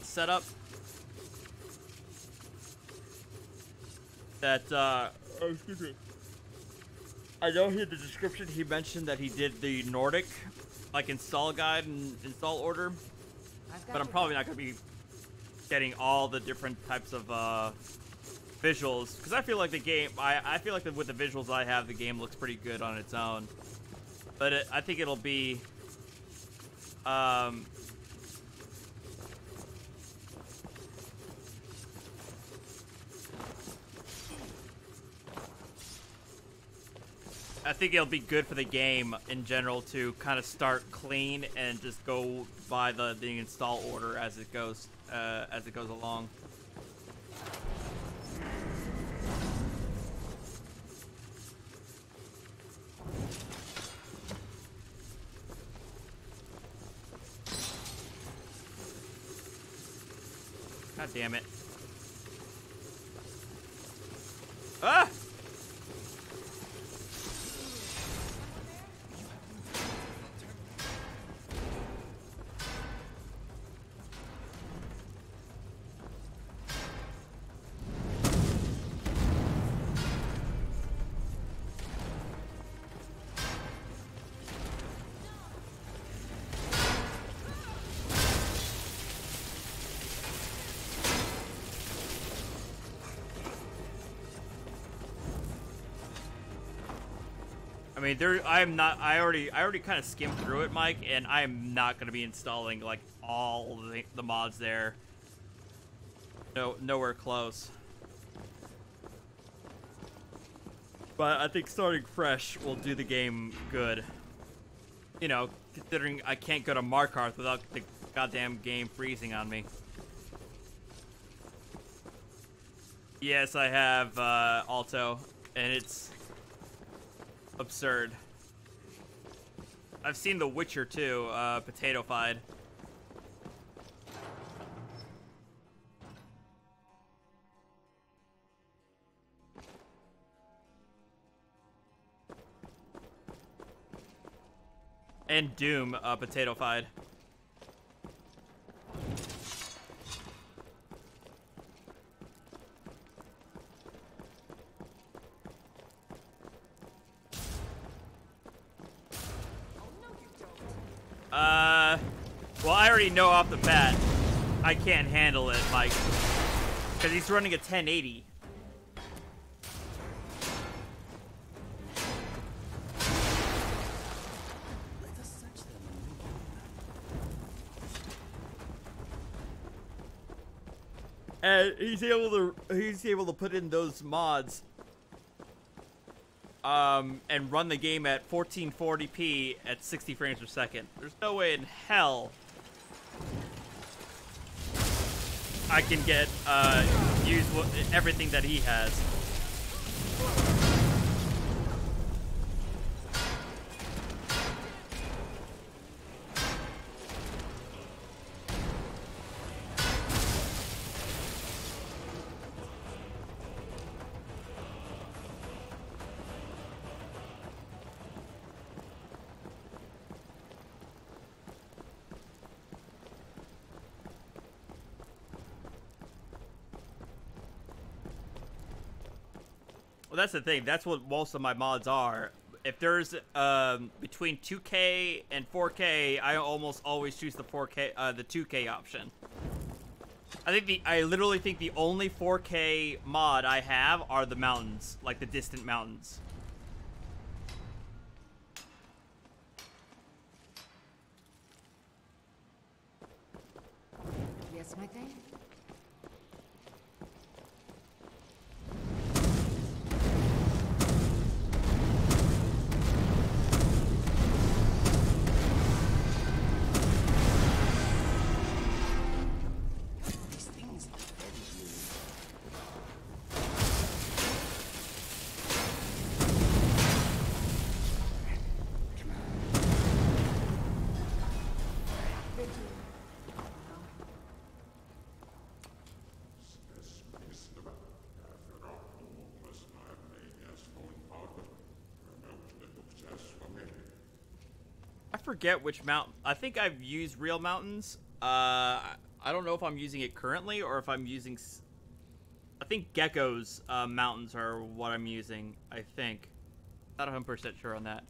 setup. That oh, excuse me. I know in the description he mentioned that he did the Nordic like install guide and install order, but I'm probably not gonna be getting all the different types of visuals, because I feel like the game, I feel like with the visuals I have, the game looks pretty good on its own. But I think it'll be I think it'll be good for the game in general to kind of start clean and just go by the install order as it goes along. God damn it. Ah! I mean, I already kind of skimmed through it, Mike, and I am not going to be installing, like, all the mods there. No, nowhere close. But I think starting fresh will do the game good. You know, considering I can't go to Markarth without the goddamn game freezing on me. Yes, I have, Alto, and it's absurd. I've seen The Witcher too, Potato-fied. And Doom, Potato-fied. Well, I already know off the bat I can't handle it, Mike, because he's running a 1080. And he's able to put in those mods and run the game at 1440p at 60 frames per second. There's no way in hell I can get use everything that he has. Well, that's the thing. That's what most of my mods are. If there's between 2K and 4K, I almost always choose the 4K, the 2K option. I literally think the only 4K mod I have are the mountains, like the distant mountains. Yes, my thing? I forget which mount. I think I've used real mountains. I don't know if I'm using it currently or if I'm using. I think Gecko's mountains are what I'm using. I think. Not 100% sure on that.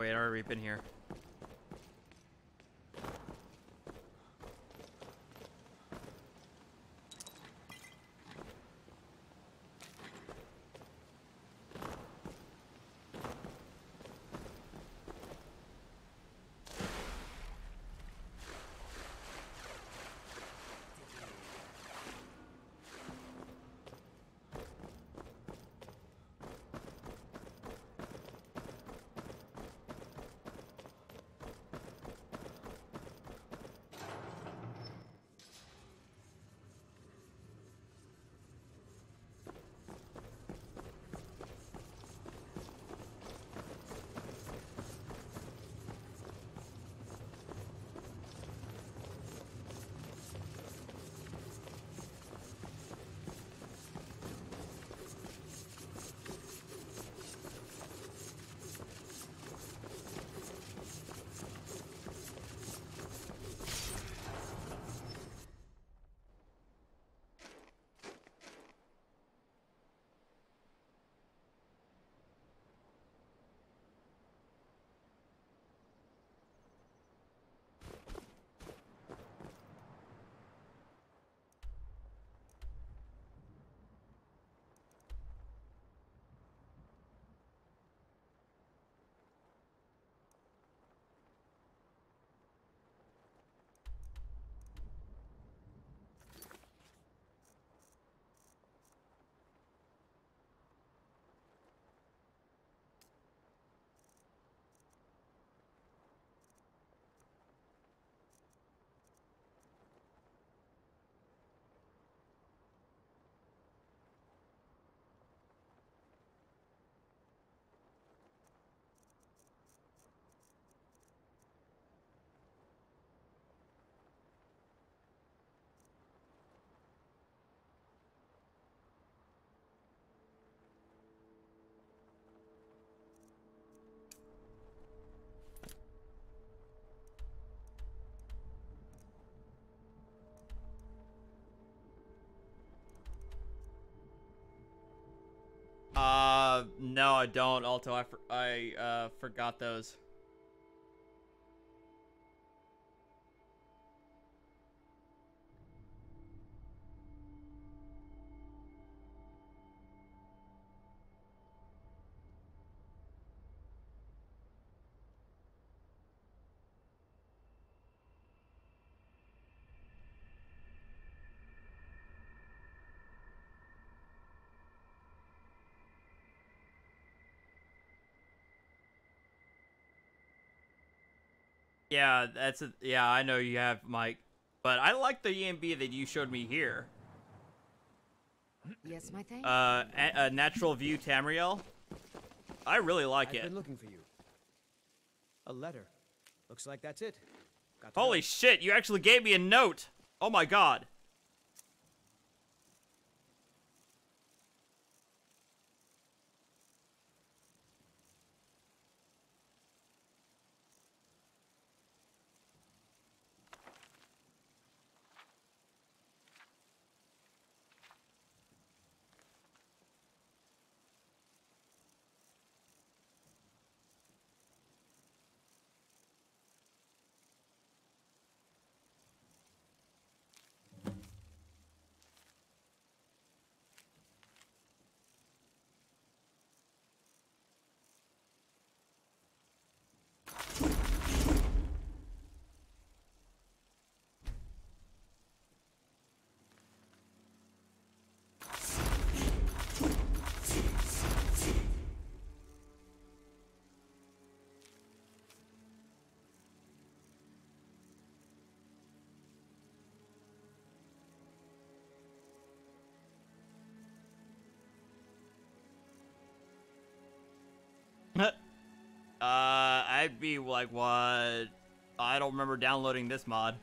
Wait, I've already been here. No, I don't. Alto, I forgot those. Yeah, yeah, I know you have, Mike. But I like the EMB that you showed me here. Yes, my thing? A natural view Tamriel. I really like it. I've been looking for you. A letter. Looks like that's it. Holy shit, you actually gave me a note. Oh my god. I'd be like, what? I don't remember downloading this mod.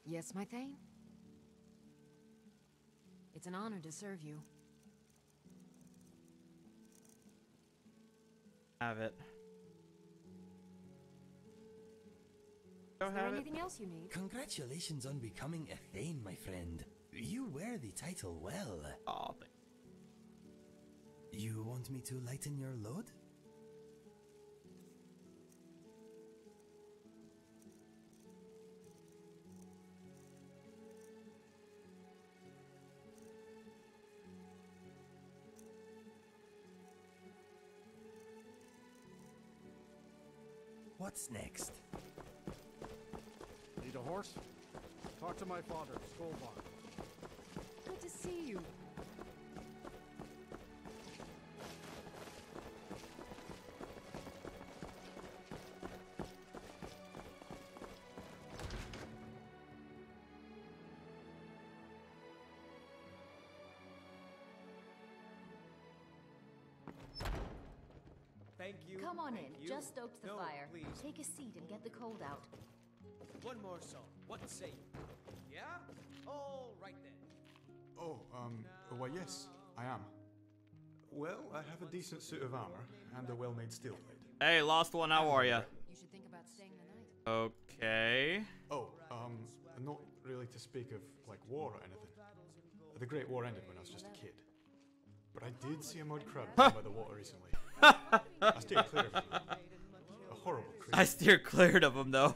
Yes, my Thane? It's an honor to serve you. Have it. Is there anything else you need? Congratulations on becoming a Thane, my friend. You wear the title well. Aw, You want me to lighten your load? What's next? Need a horse? Talk to my father, Skullbar. Good to see you. Thank you. Come on thank in. you. Just stoked the No, fire. Please. Take a seat and get the cold out. One more song. What say you? Yeah? All right then. Oh, why yes, I am. Well, I have a decent suit of armor and a well-made steel blade. Hey, lost one, how are ya? You should think about staying the night. Okay. Oh, not really to speak of, like, war or anything. The Great War ended when I was just a kid. But I did see a mud crab down by the water recently. I steered clear of him. A horrible creature. I steered clear of him, though.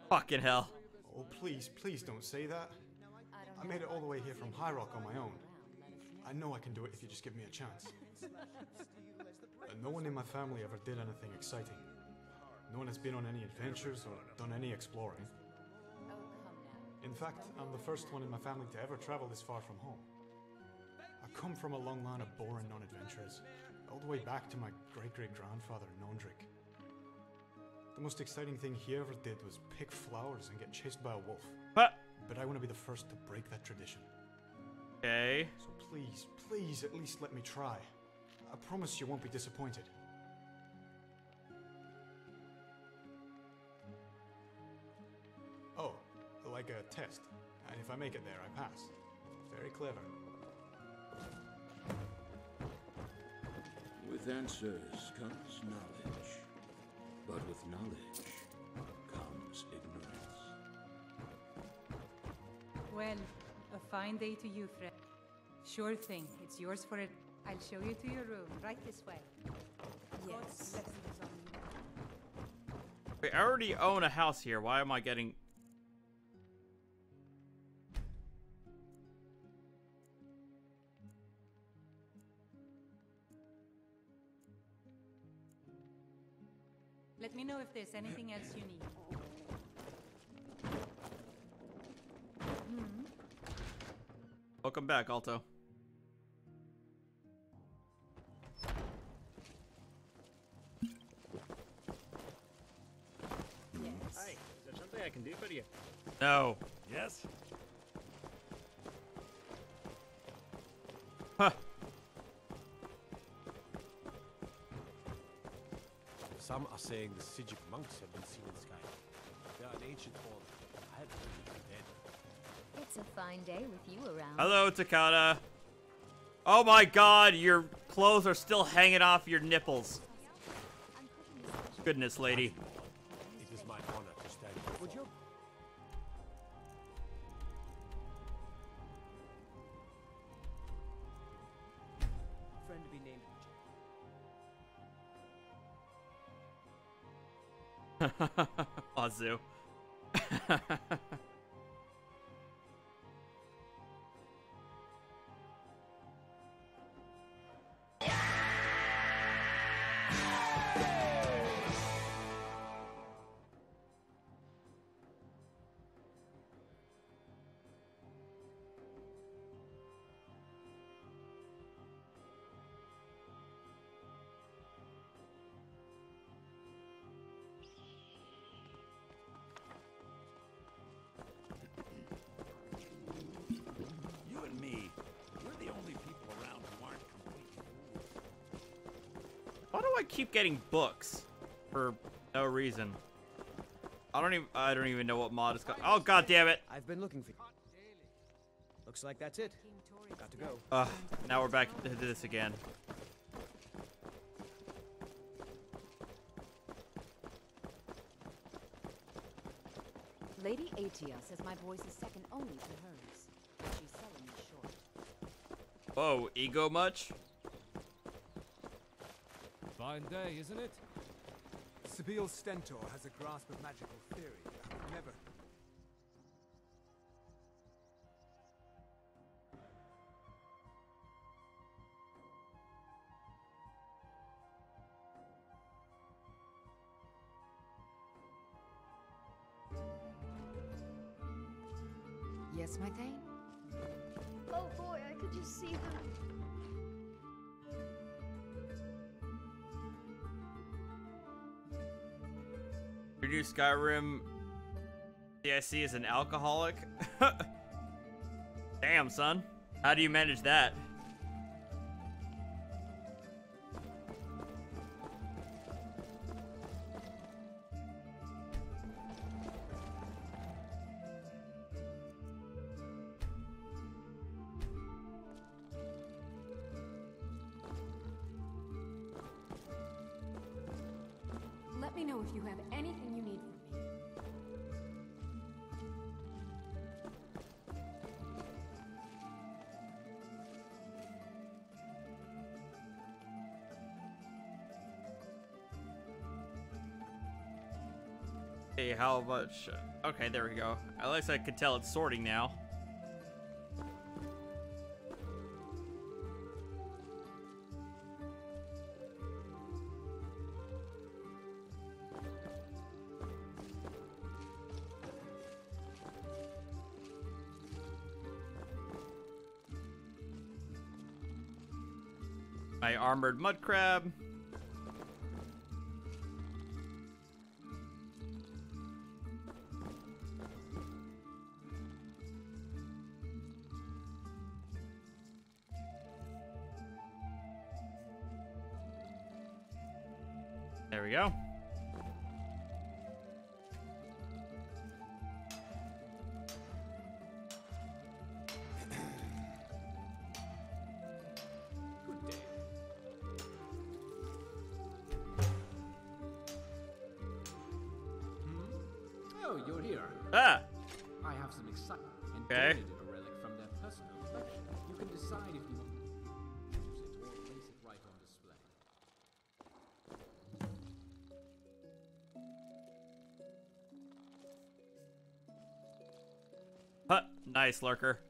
Fucking hell. Oh, please, please don't say that. I made it all the way here from High Rock on my own. I know I can do it if you just give me a chance. No one in my family ever did anything exciting. No one has been on any adventures or done any exploring. In fact, I'm the first one in my family to ever travel this far from home. I come from a long line of boring non-adventurers, all the way back to my great-great-grandfather, Nondrick. The most exciting thing he ever did was pick flowers and get chased by a wolf. But I want to be the first to break that tradition. Okay. So please, please, at least let me try. I promise you won't be disappointed. Oh, like a test. And if I make it there, I pass. Very clever. With answers comes knowledge. But with knowledge comes ignorance. Well, a fine day to you, friend. Sure thing. It's yours for it. I'll show you to your room. Right this way. Yes. Wait, I already own a house here. Why am I getting... Let me know if there's anything else you need. Welcome back, Alto. Hi, is there something I can do for you? No. Yes? Huh. Some are saying the Sijic monks have been seen in Skyrim. They are an ancient order. I have heard they're dead. It's a fine day with you around. Hello, Takata. Oh my god, your clothes are still hanging off your nipples. Goodness, lady. It is my honor to stand before. Would you? Friend to be named. Wazoo. You and me, we're the only people around who aren't complete. Why do I keep getting books? For no reason. I don't even know what mod is called. Oh god damn it. I've been looking for you. Looks like that's it. Got to go. Now we're back to this again. Lady Atia says my voice is second only to hers. But she's selling me short. Whoa, ego much? Fine day, isn't it? Sibyl Stentor has a grasp of magical theory. I would never... Yes, my thing? Oh boy, I could just see them. Your new Skyrim CIC is an alcoholic? Damn, son. How do you manage that? Let me know if you have anything you need from me. Hey, how much? Okay, there we go. At least I can tell it's sorting now. My armored mud crab. There we go. Good day. Oh, you're here. Ah! I have some excitement and Okay. donated a relic from their personal collection. You can decide if you want to use it or place it right on display. Huh, nice, lurker.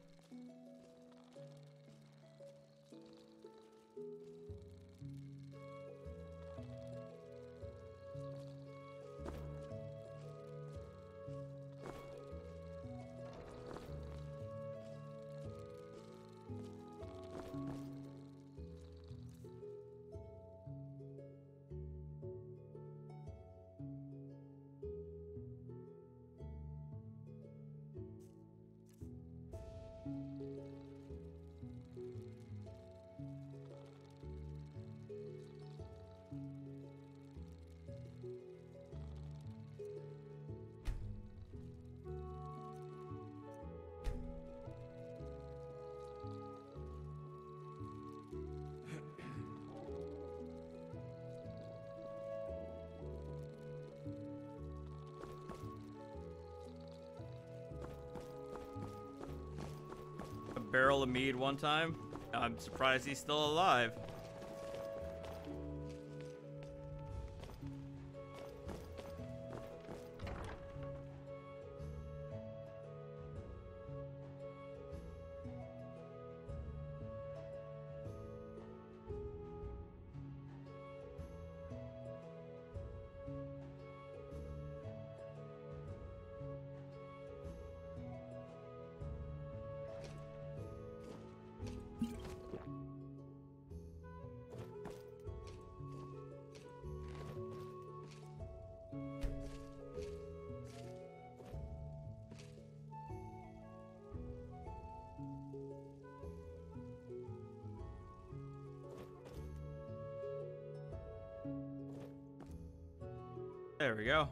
A barrel of mead one time. I'm surprised he's still alive. There we go.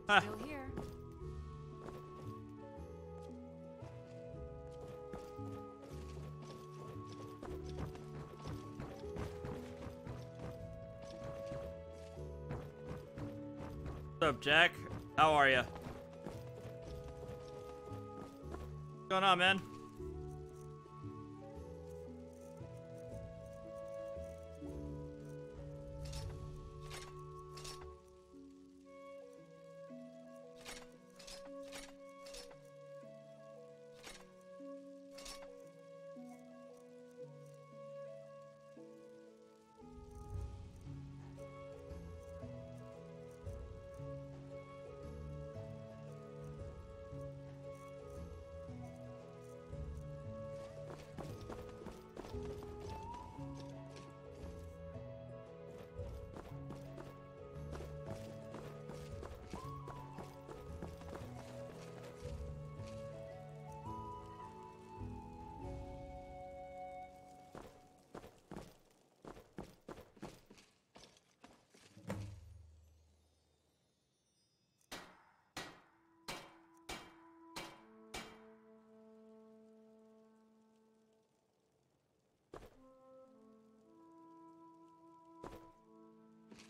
Still here. What's up, Jack? How are you? What's going on, man?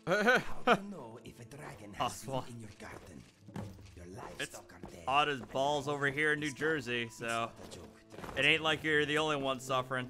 How to know if a dragon has been in your garden? Your livestock are dead. Hot as balls over here in New Jersey, so it ain't like you're the only one suffering.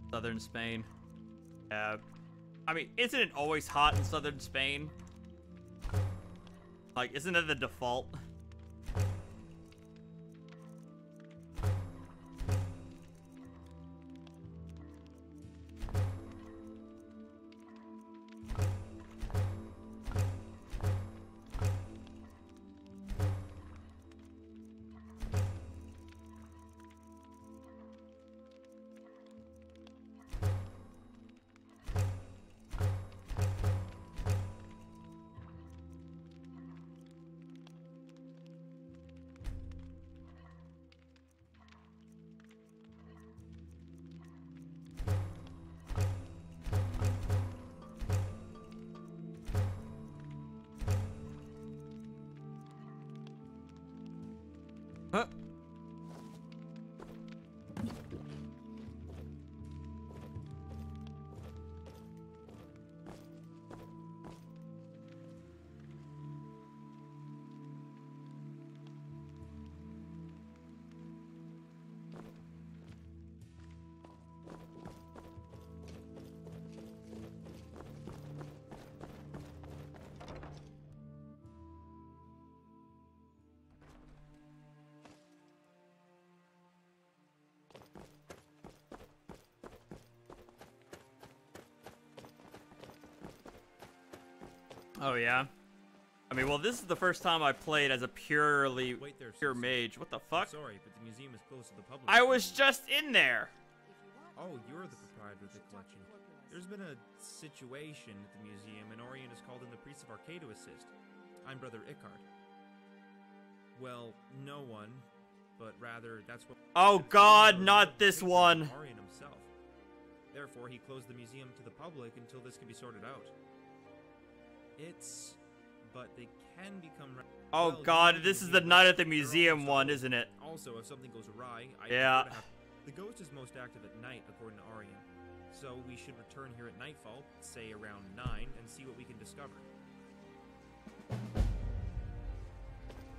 Southern Spain. I mean, isn't it always hot in southern Spain? Like, isn't it the default? Huh? Oh yeah. I mean, well, this is the first time I played as a pure mage. What the fuck? Sorry, but the museum is closed to the public. I was just in there. Oh, you're the proprietor of the collection. There's been a situation at the museum, and Orion has called in the priest of Arcade to assist. I'm Brother Ickard. Well, no one, but rather that's what. Oh God, not this one. Orion himself. Therefore, he closed the museum to the public until this can be sorted out. But they can become. Oh God, this is the night at the museum one, isn't it? Also, if something goes awry, yeah. The ghost is most active at night, according to Orion. So we should return here at nightfall, say around 9, and see what we can discover.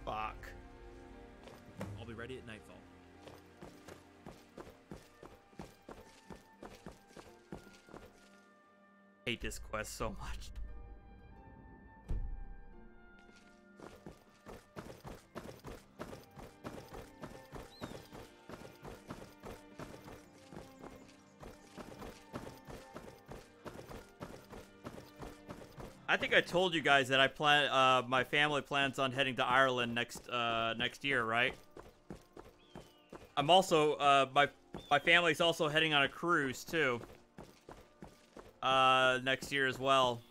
Fuck. I'll be ready at nightfall. Hate this quest so much. I think I told you guys that I plan. My family plans on heading to Ireland next year, right? I'm also my family's also heading on a cruise too. Next year as well.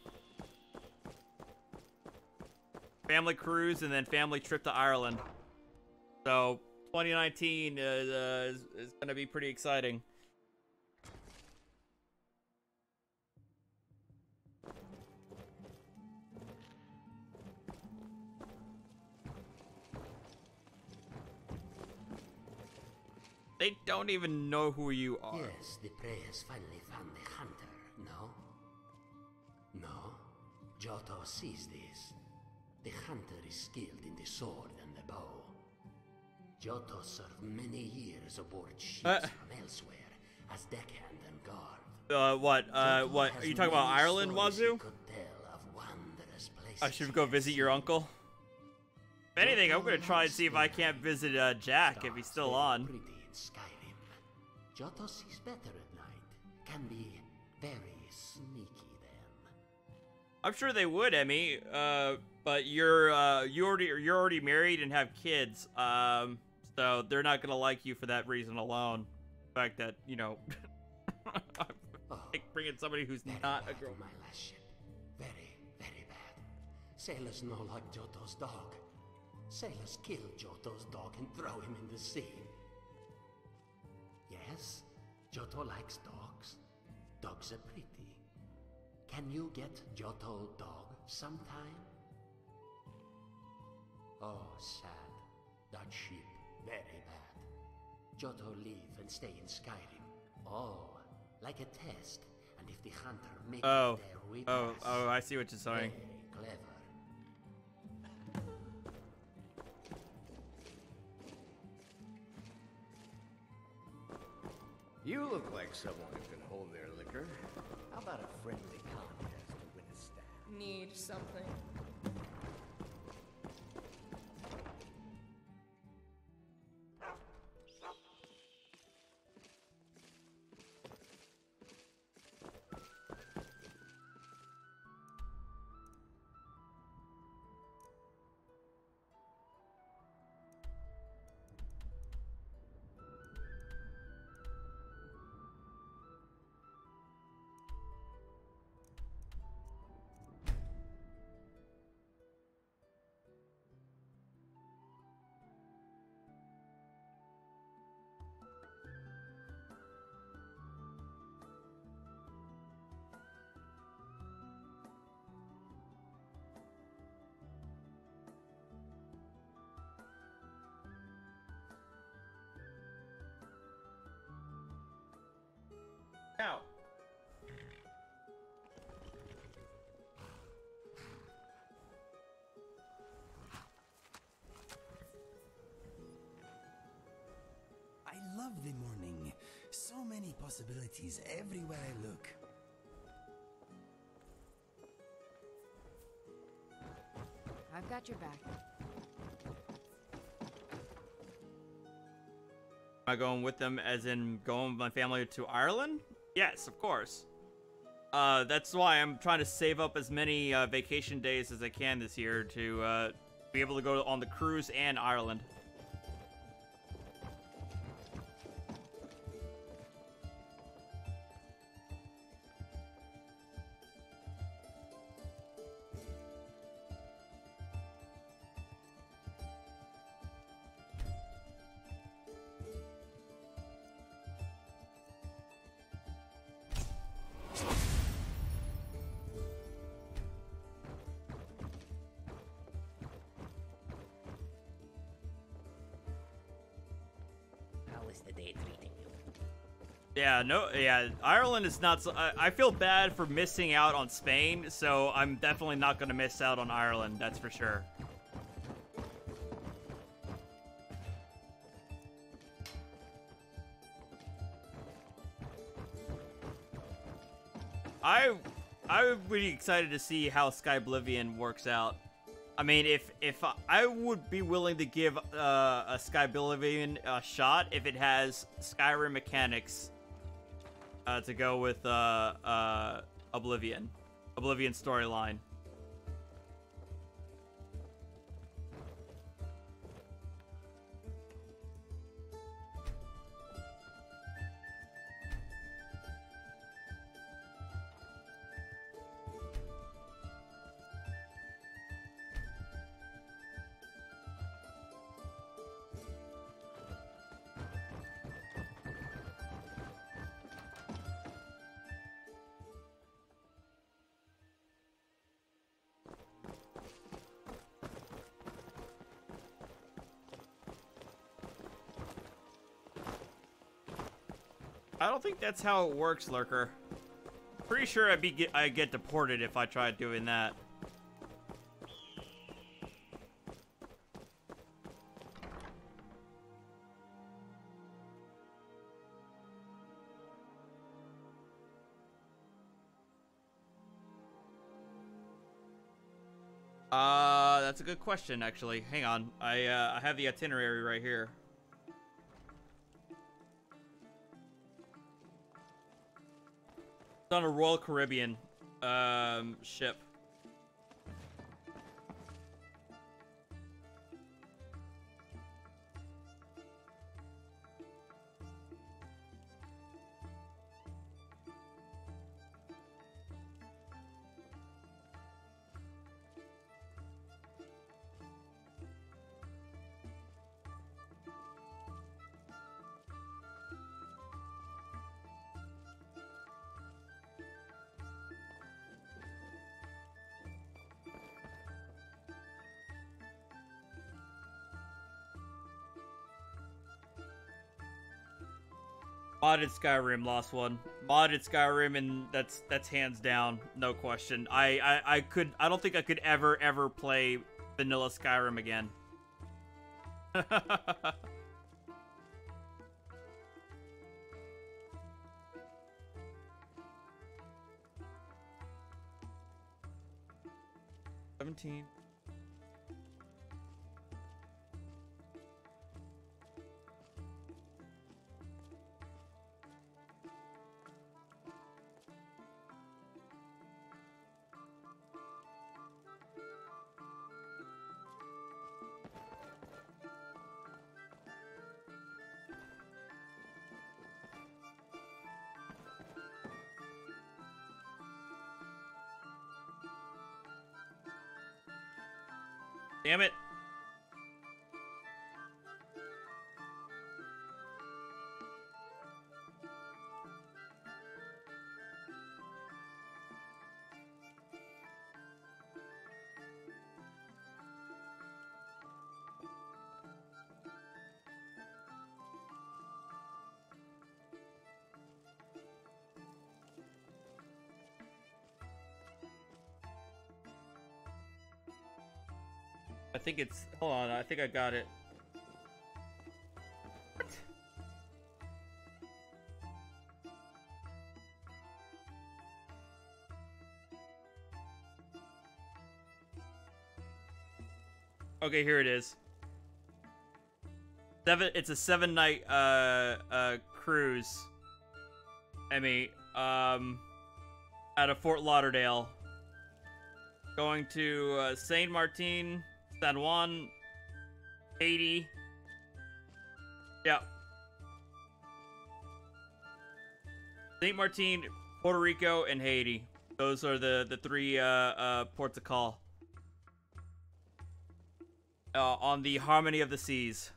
Family cruise and then family trip to Ireland. So 2019 is gonna be pretty exciting. They don't even know who you are. Yes, the prey has finally found the hunter, no? No? Giotto sees this. The hunter is skilled in the sword and the bow. Giotto served many years aboard ships from elsewhere as deckhand and guard. What? What? Are you talking about Ireland, Wazoo? I should go visit your uncle. If anything, I'm gonna try and see if I can't visit Jack if he's still on. Skyrim. Giotto sees better at night. Can be very sneaky then. I'm sure they would, Emmy. But you're already married and have kids. So they're not gonna like you for that reason alone. The fact that bringing somebody who's not a girl. My last ship. Very, very bad. Sailors know like Giotto's dog. Sailors kill Giotto's dog and throw him in the sea. Yes, Giotto likes dogs. Dogs are pretty. Can you get Giotto dog sometime? Oh, sad. That ship, very bad. Giotto leave and stay in Skyrim. Oh, like a test. And if the hunter makes it there, we pass. Oh, I see what you're saying. Very clever. You look like someone who can hold their liquor. How about a friendly contest to win a staff? Need something. Now. I love the morning. So many possibilities everywhere I look. I've got your back. Am I going with them as in going with my family to Ireland? Yes, of course. That's why I'm trying to save up as many vacation days as I can this year to be able to go on the cruise and Ireland. Yeah, no, yeah, Ireland is not so, I feel bad for missing out on Spain, so I'm definitely not going to miss out on Ireland, that's for sure. I would be excited to see how Skyblivion works out. I mean, if I would be willing to give a Skyblivion a shot if it has Skyrim mechanics to go with Oblivion storyline. I don't think that's how it works, Lurker. Pretty sure I get deported if I try doing that. That's a good question, actually. Hang on. I have the itinerary right here. It's on a Royal Caribbean ship. Modded Skyrim, lost one. Modded Skyrim, and that's hands down, no question. I don't think I could ever play vanilla Skyrim again. $17. Damn it. I think it's... Hold on, I think I got it. What? Okay, here it is. It's a 7-night cruise. Emmy, out of Fort Lauderdale. Going to Saint Martin, San Juan, Haiti. Yeah. Saint Martin, Puerto Rico, and Haiti. Those are the three ports of call. On the Harmony of the Seas.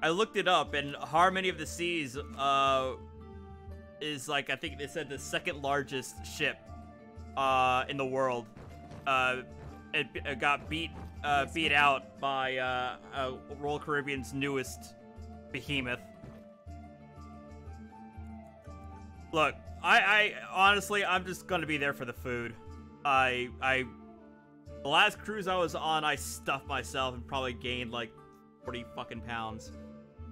I looked it up, and Harmony of the Seas is like, I think they said the second largest ship in the world. It got beat out by Royal Caribbean's newest behemoth. Look, I honestly, I'm just gonna be there for the food. The last cruise I was on, I stuffed myself and probably gained like 40 fucking pounds.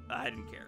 I didn't care.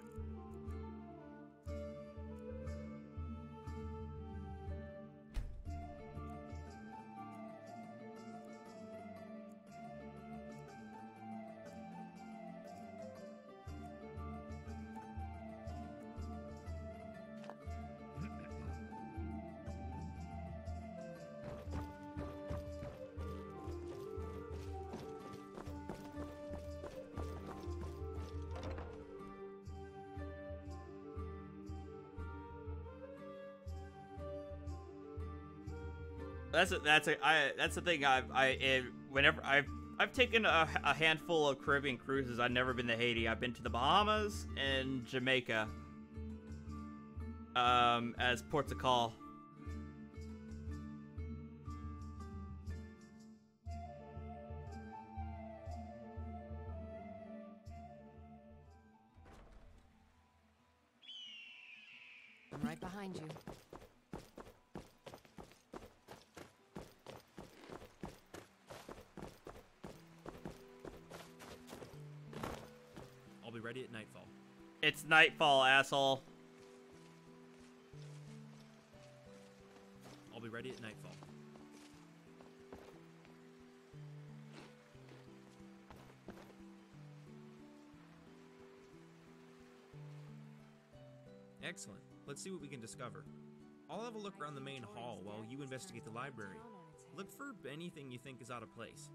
That's the thing. Whenever I've taken a handful of Caribbean cruises, I've never been to Haiti. I've been to the Bahamas and Jamaica, as ports of call. I'm right behind you. I'll be ready at nightfall. It's nightfall, asshole. I'll be ready at nightfall. Excellent. Let's see what we can discover. I'll have a look around the main hall while you investigate the library. Look for anything you think is out of place.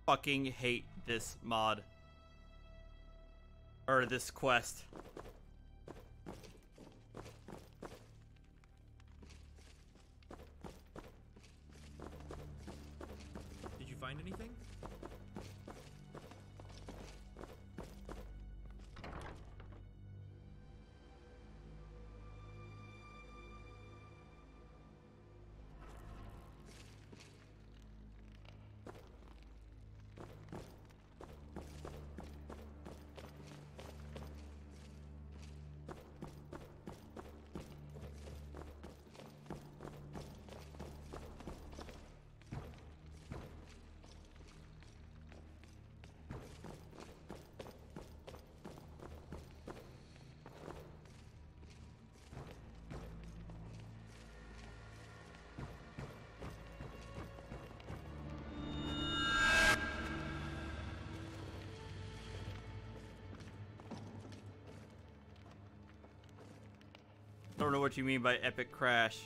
Fucking hate this mod. Or this quest. Did you find anything? I don't know what you mean by epic crash.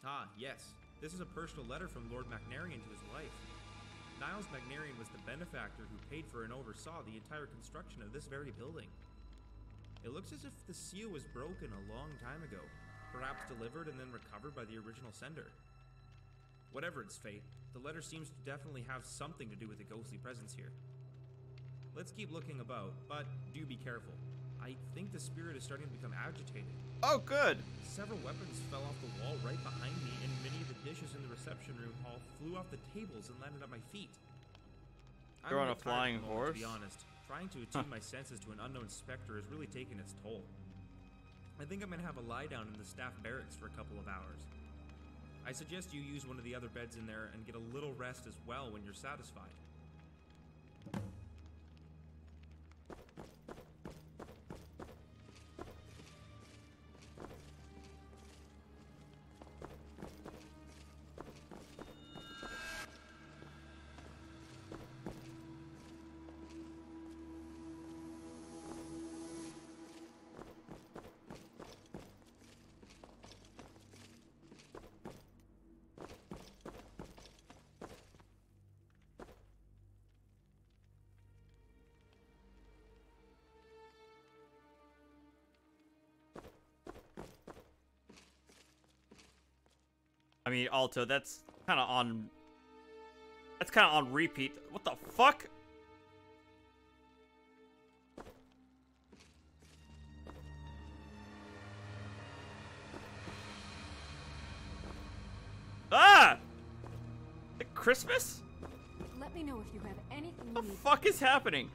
Ah, yes. This is a personal letter from Lord Macnarian to his wife. Niles Macnarian was the benefactor who paid for and oversaw the entire construction of this very building. It looks as if the seal was broken a long time ago, perhaps delivered and then recovered by the original sender. Whatever its fate, the letter seems to definitely have something to do with the ghostly presence here. Let's keep looking about, but do be careful. I think the spirit is starting to become agitated. Oh, good. Several weapons fell off the wall right behind me, and many of the dishes in the reception room hall flew off the tables and landed at my feet. You're on a flying horse? To be honest, trying to attune my senses to an unknown specter has really taken its toll. I think I'm gonna have a lie down in the staff barracks for a couple of hours. I suggest you use one of the other beds in there and get a little rest as well when you're satisfied. I mean, Alto, that's kind of on... That's kind of on repeat. What the fuck? Ah! Like Christmas? Let me know if you have anything you What the need. fuck is happening?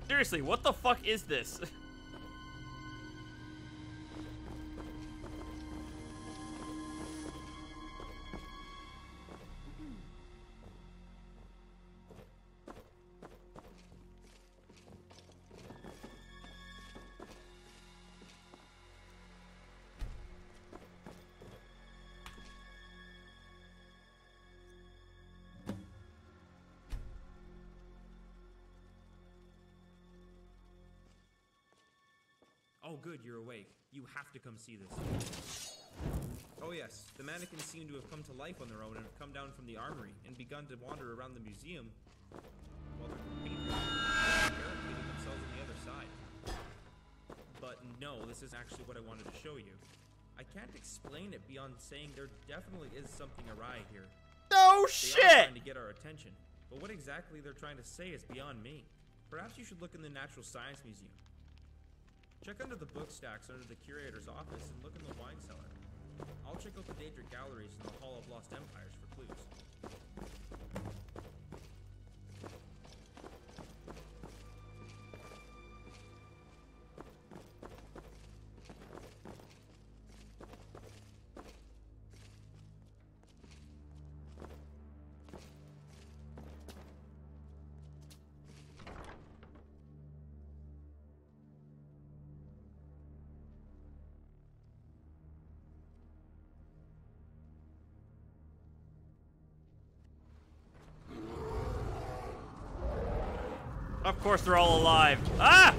Seriously, what the fuck is this? Oh good, you're awake. You have to come see this. Oh yes, the mannequins seem to have come to life on their own and have come down from the armory and begun to wander around the museum while they're barricading themselves on the other side. But no, this is actually what I wanted to show you. I can't explain it beyond saying there definitely is something awry here. No shit! They are trying to get our attention, but what exactly they're trying to say is beyond me. Perhaps you should look in the Natural Science Museum. Check under the book stacks under the curator's office and look in the wine cellar. I'll check out the Daedric galleries and the Hall of Lost Empires for clues. Of course they're all alive. Ah!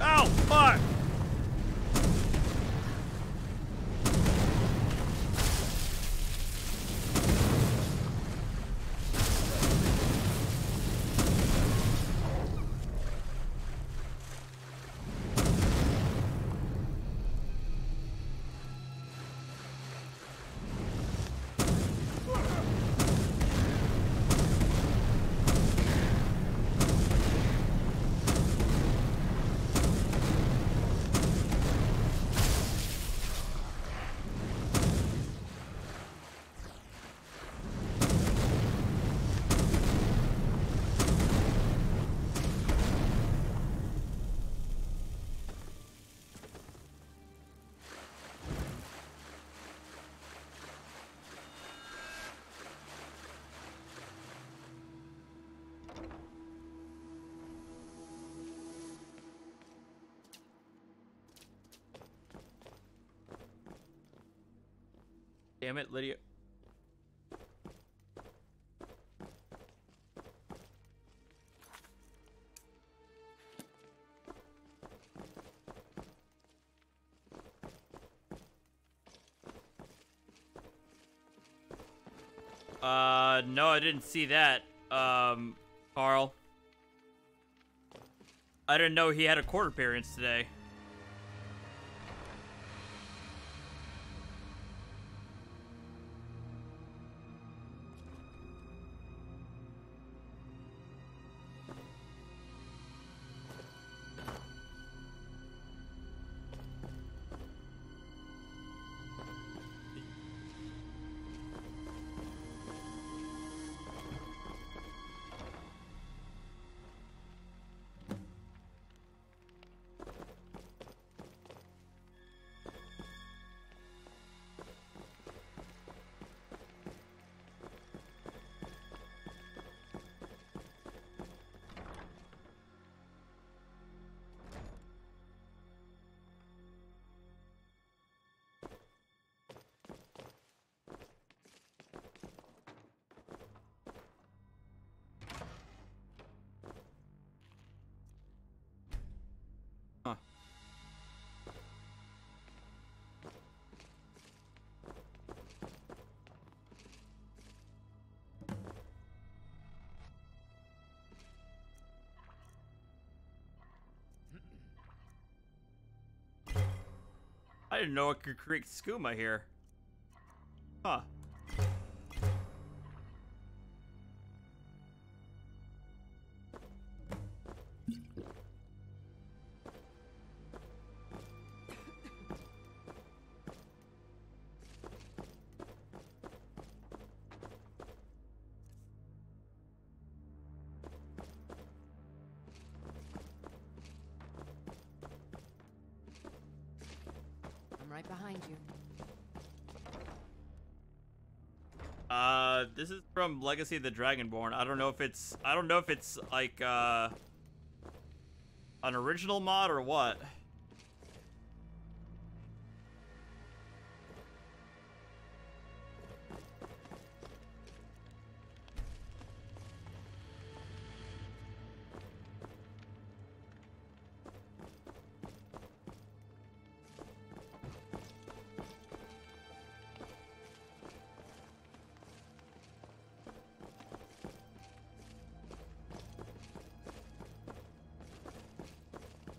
Ow, fuck! Damn it, Lydia. No, I didn't see that, Carl. I didn't know he had a court appearance today. didn't know it could create skooma here. Huh. I'm right behind you. This is from Legacy of the Dragonborn. I don't know if it's like an original mod or what.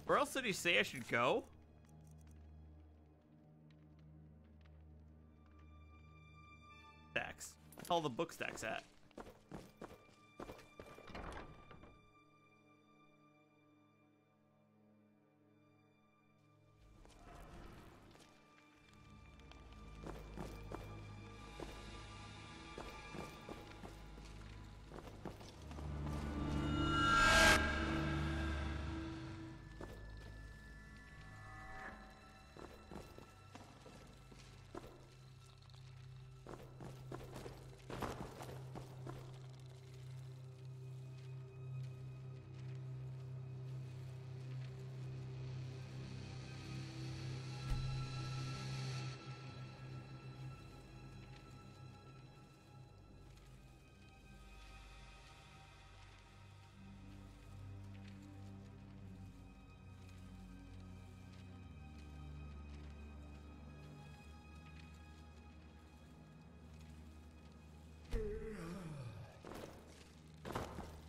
Where else did he say I should go? Stacks. That's all the book stacks at.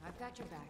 I've got your back.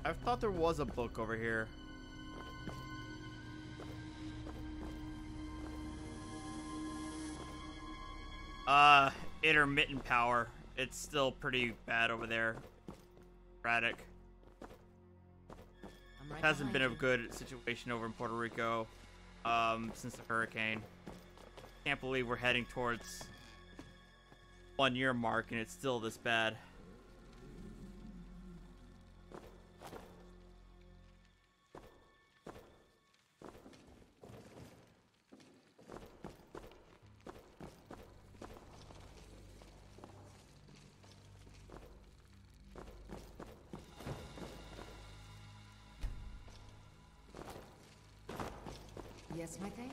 I thought there was a book over here. Intermittent power. It's still pretty bad over there. Erratic. Right Hasn't been a good situation over in Puerto Rico since the hurricane. Can't believe we're heading towards 1 year mark and it's still this bad. Yes, my thing?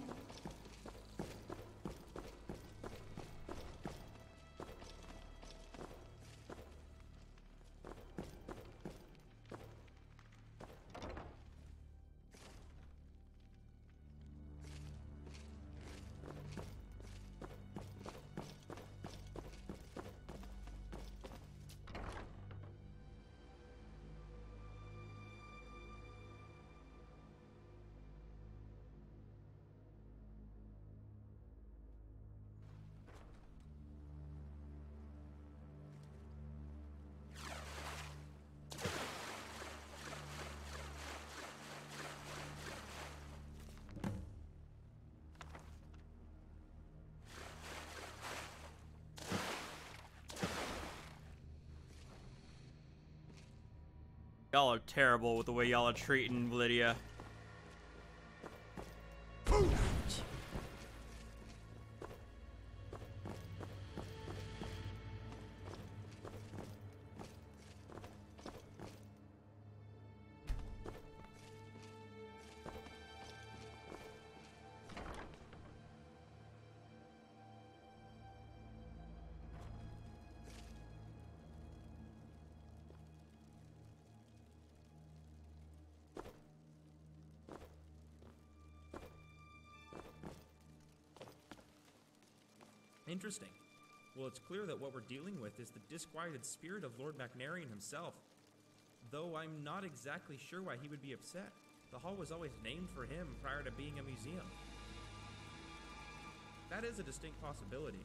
Y'all are terrible with the way y'all are treating Lydia. Interesting. Well, it's clear that what we're dealing with is the disquieted spirit of Lord Macnarian himself. Though I'm not exactly sure why he would be upset. The hall was always named for him prior to being a museum. That is a distinct possibility.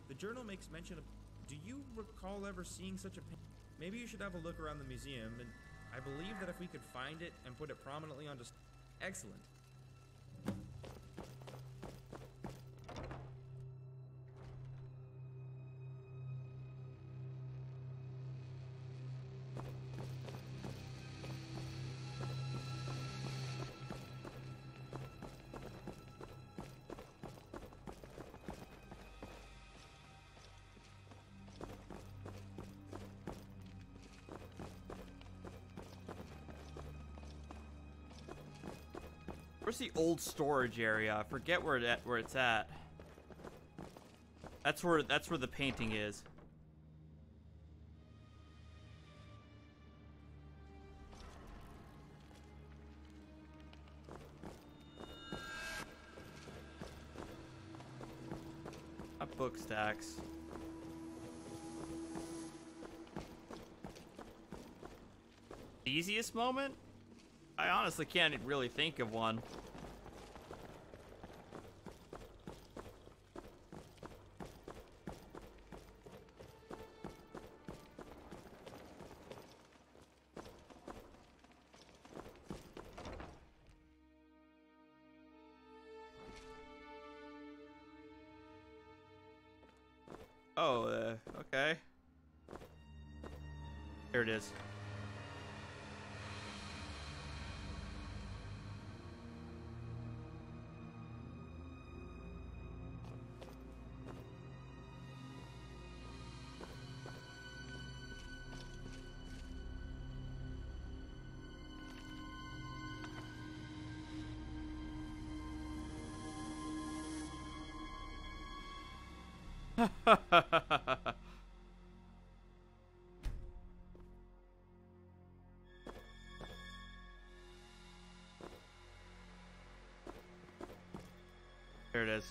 The journal makes mention of... Do you recall ever seeing such a painting? Maybe you should have a look around the museum, and I believe that if we could find it and put it prominently on display... Excellent. Where's the old storage area? I forget where it's at. That's where the painting is. Book stacks. Easiest moment? I honestly can't really think of one. Oh, okay. Here it is. There it is.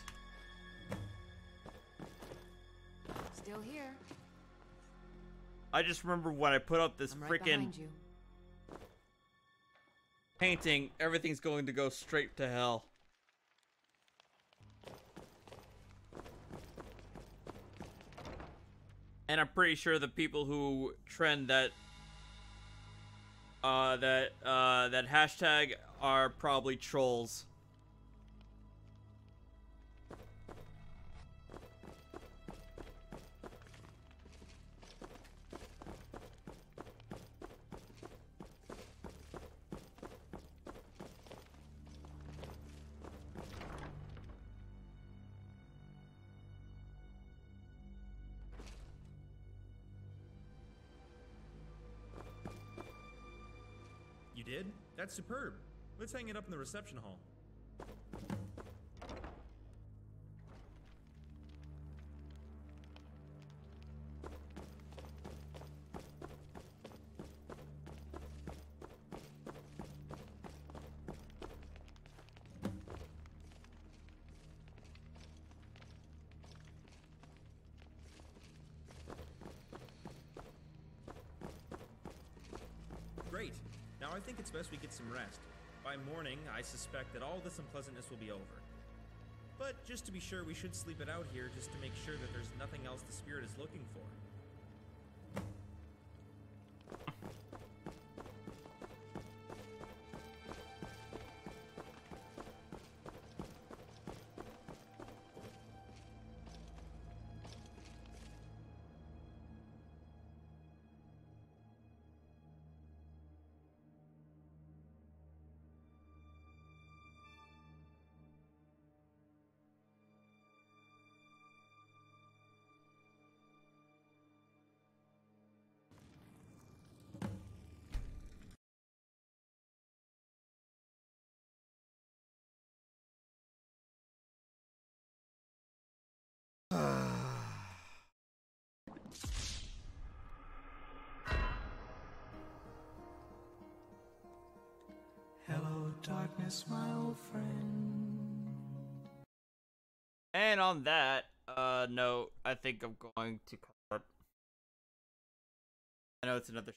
Still here. I just remember when I put up this freaking painting, everything's going to go straight to hell. And I'm pretty sure the people who trend that that hashtag are probably trolls. You did? That's superb. Let's hang it up in the reception hall. Great. Now I think it's best we get some rest. By morning, I suspect that all this unpleasantness will be over. But just to be sure, we should sleep it out here just to make sure that there's nothing else the spirit is looking for. darkness, my old friend. And on that note, I think I'm going to cut. I know it's another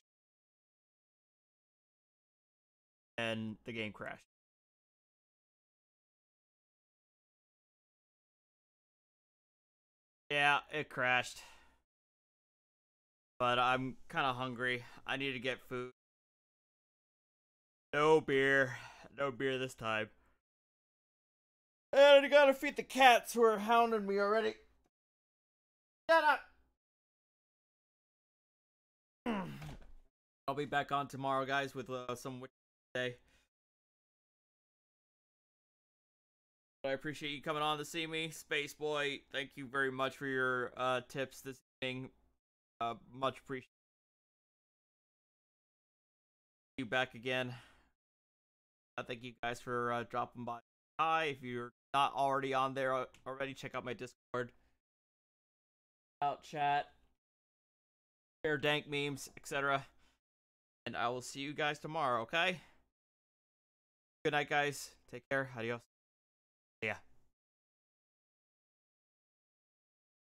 and the game crashed. Yeah, it crashed. But I'm kind of hungry. I need to get food. No beer. No beer this time. And I gotta feed the cats who are hounding me already. Shut up! I'll be back on tomorrow, guys, with some Witcher day. But I appreciate you coming on to see me. Space Boy, thank you very much for your tips this evening. Much appreciated. You back again. Thank you guys for dropping by. Hi, if you're not already on there already, check out my Discord. Out chat. Share dank memes, etc. And I will see you guys tomorrow, okay? Good night, guys. Take care. Adios. Yeah.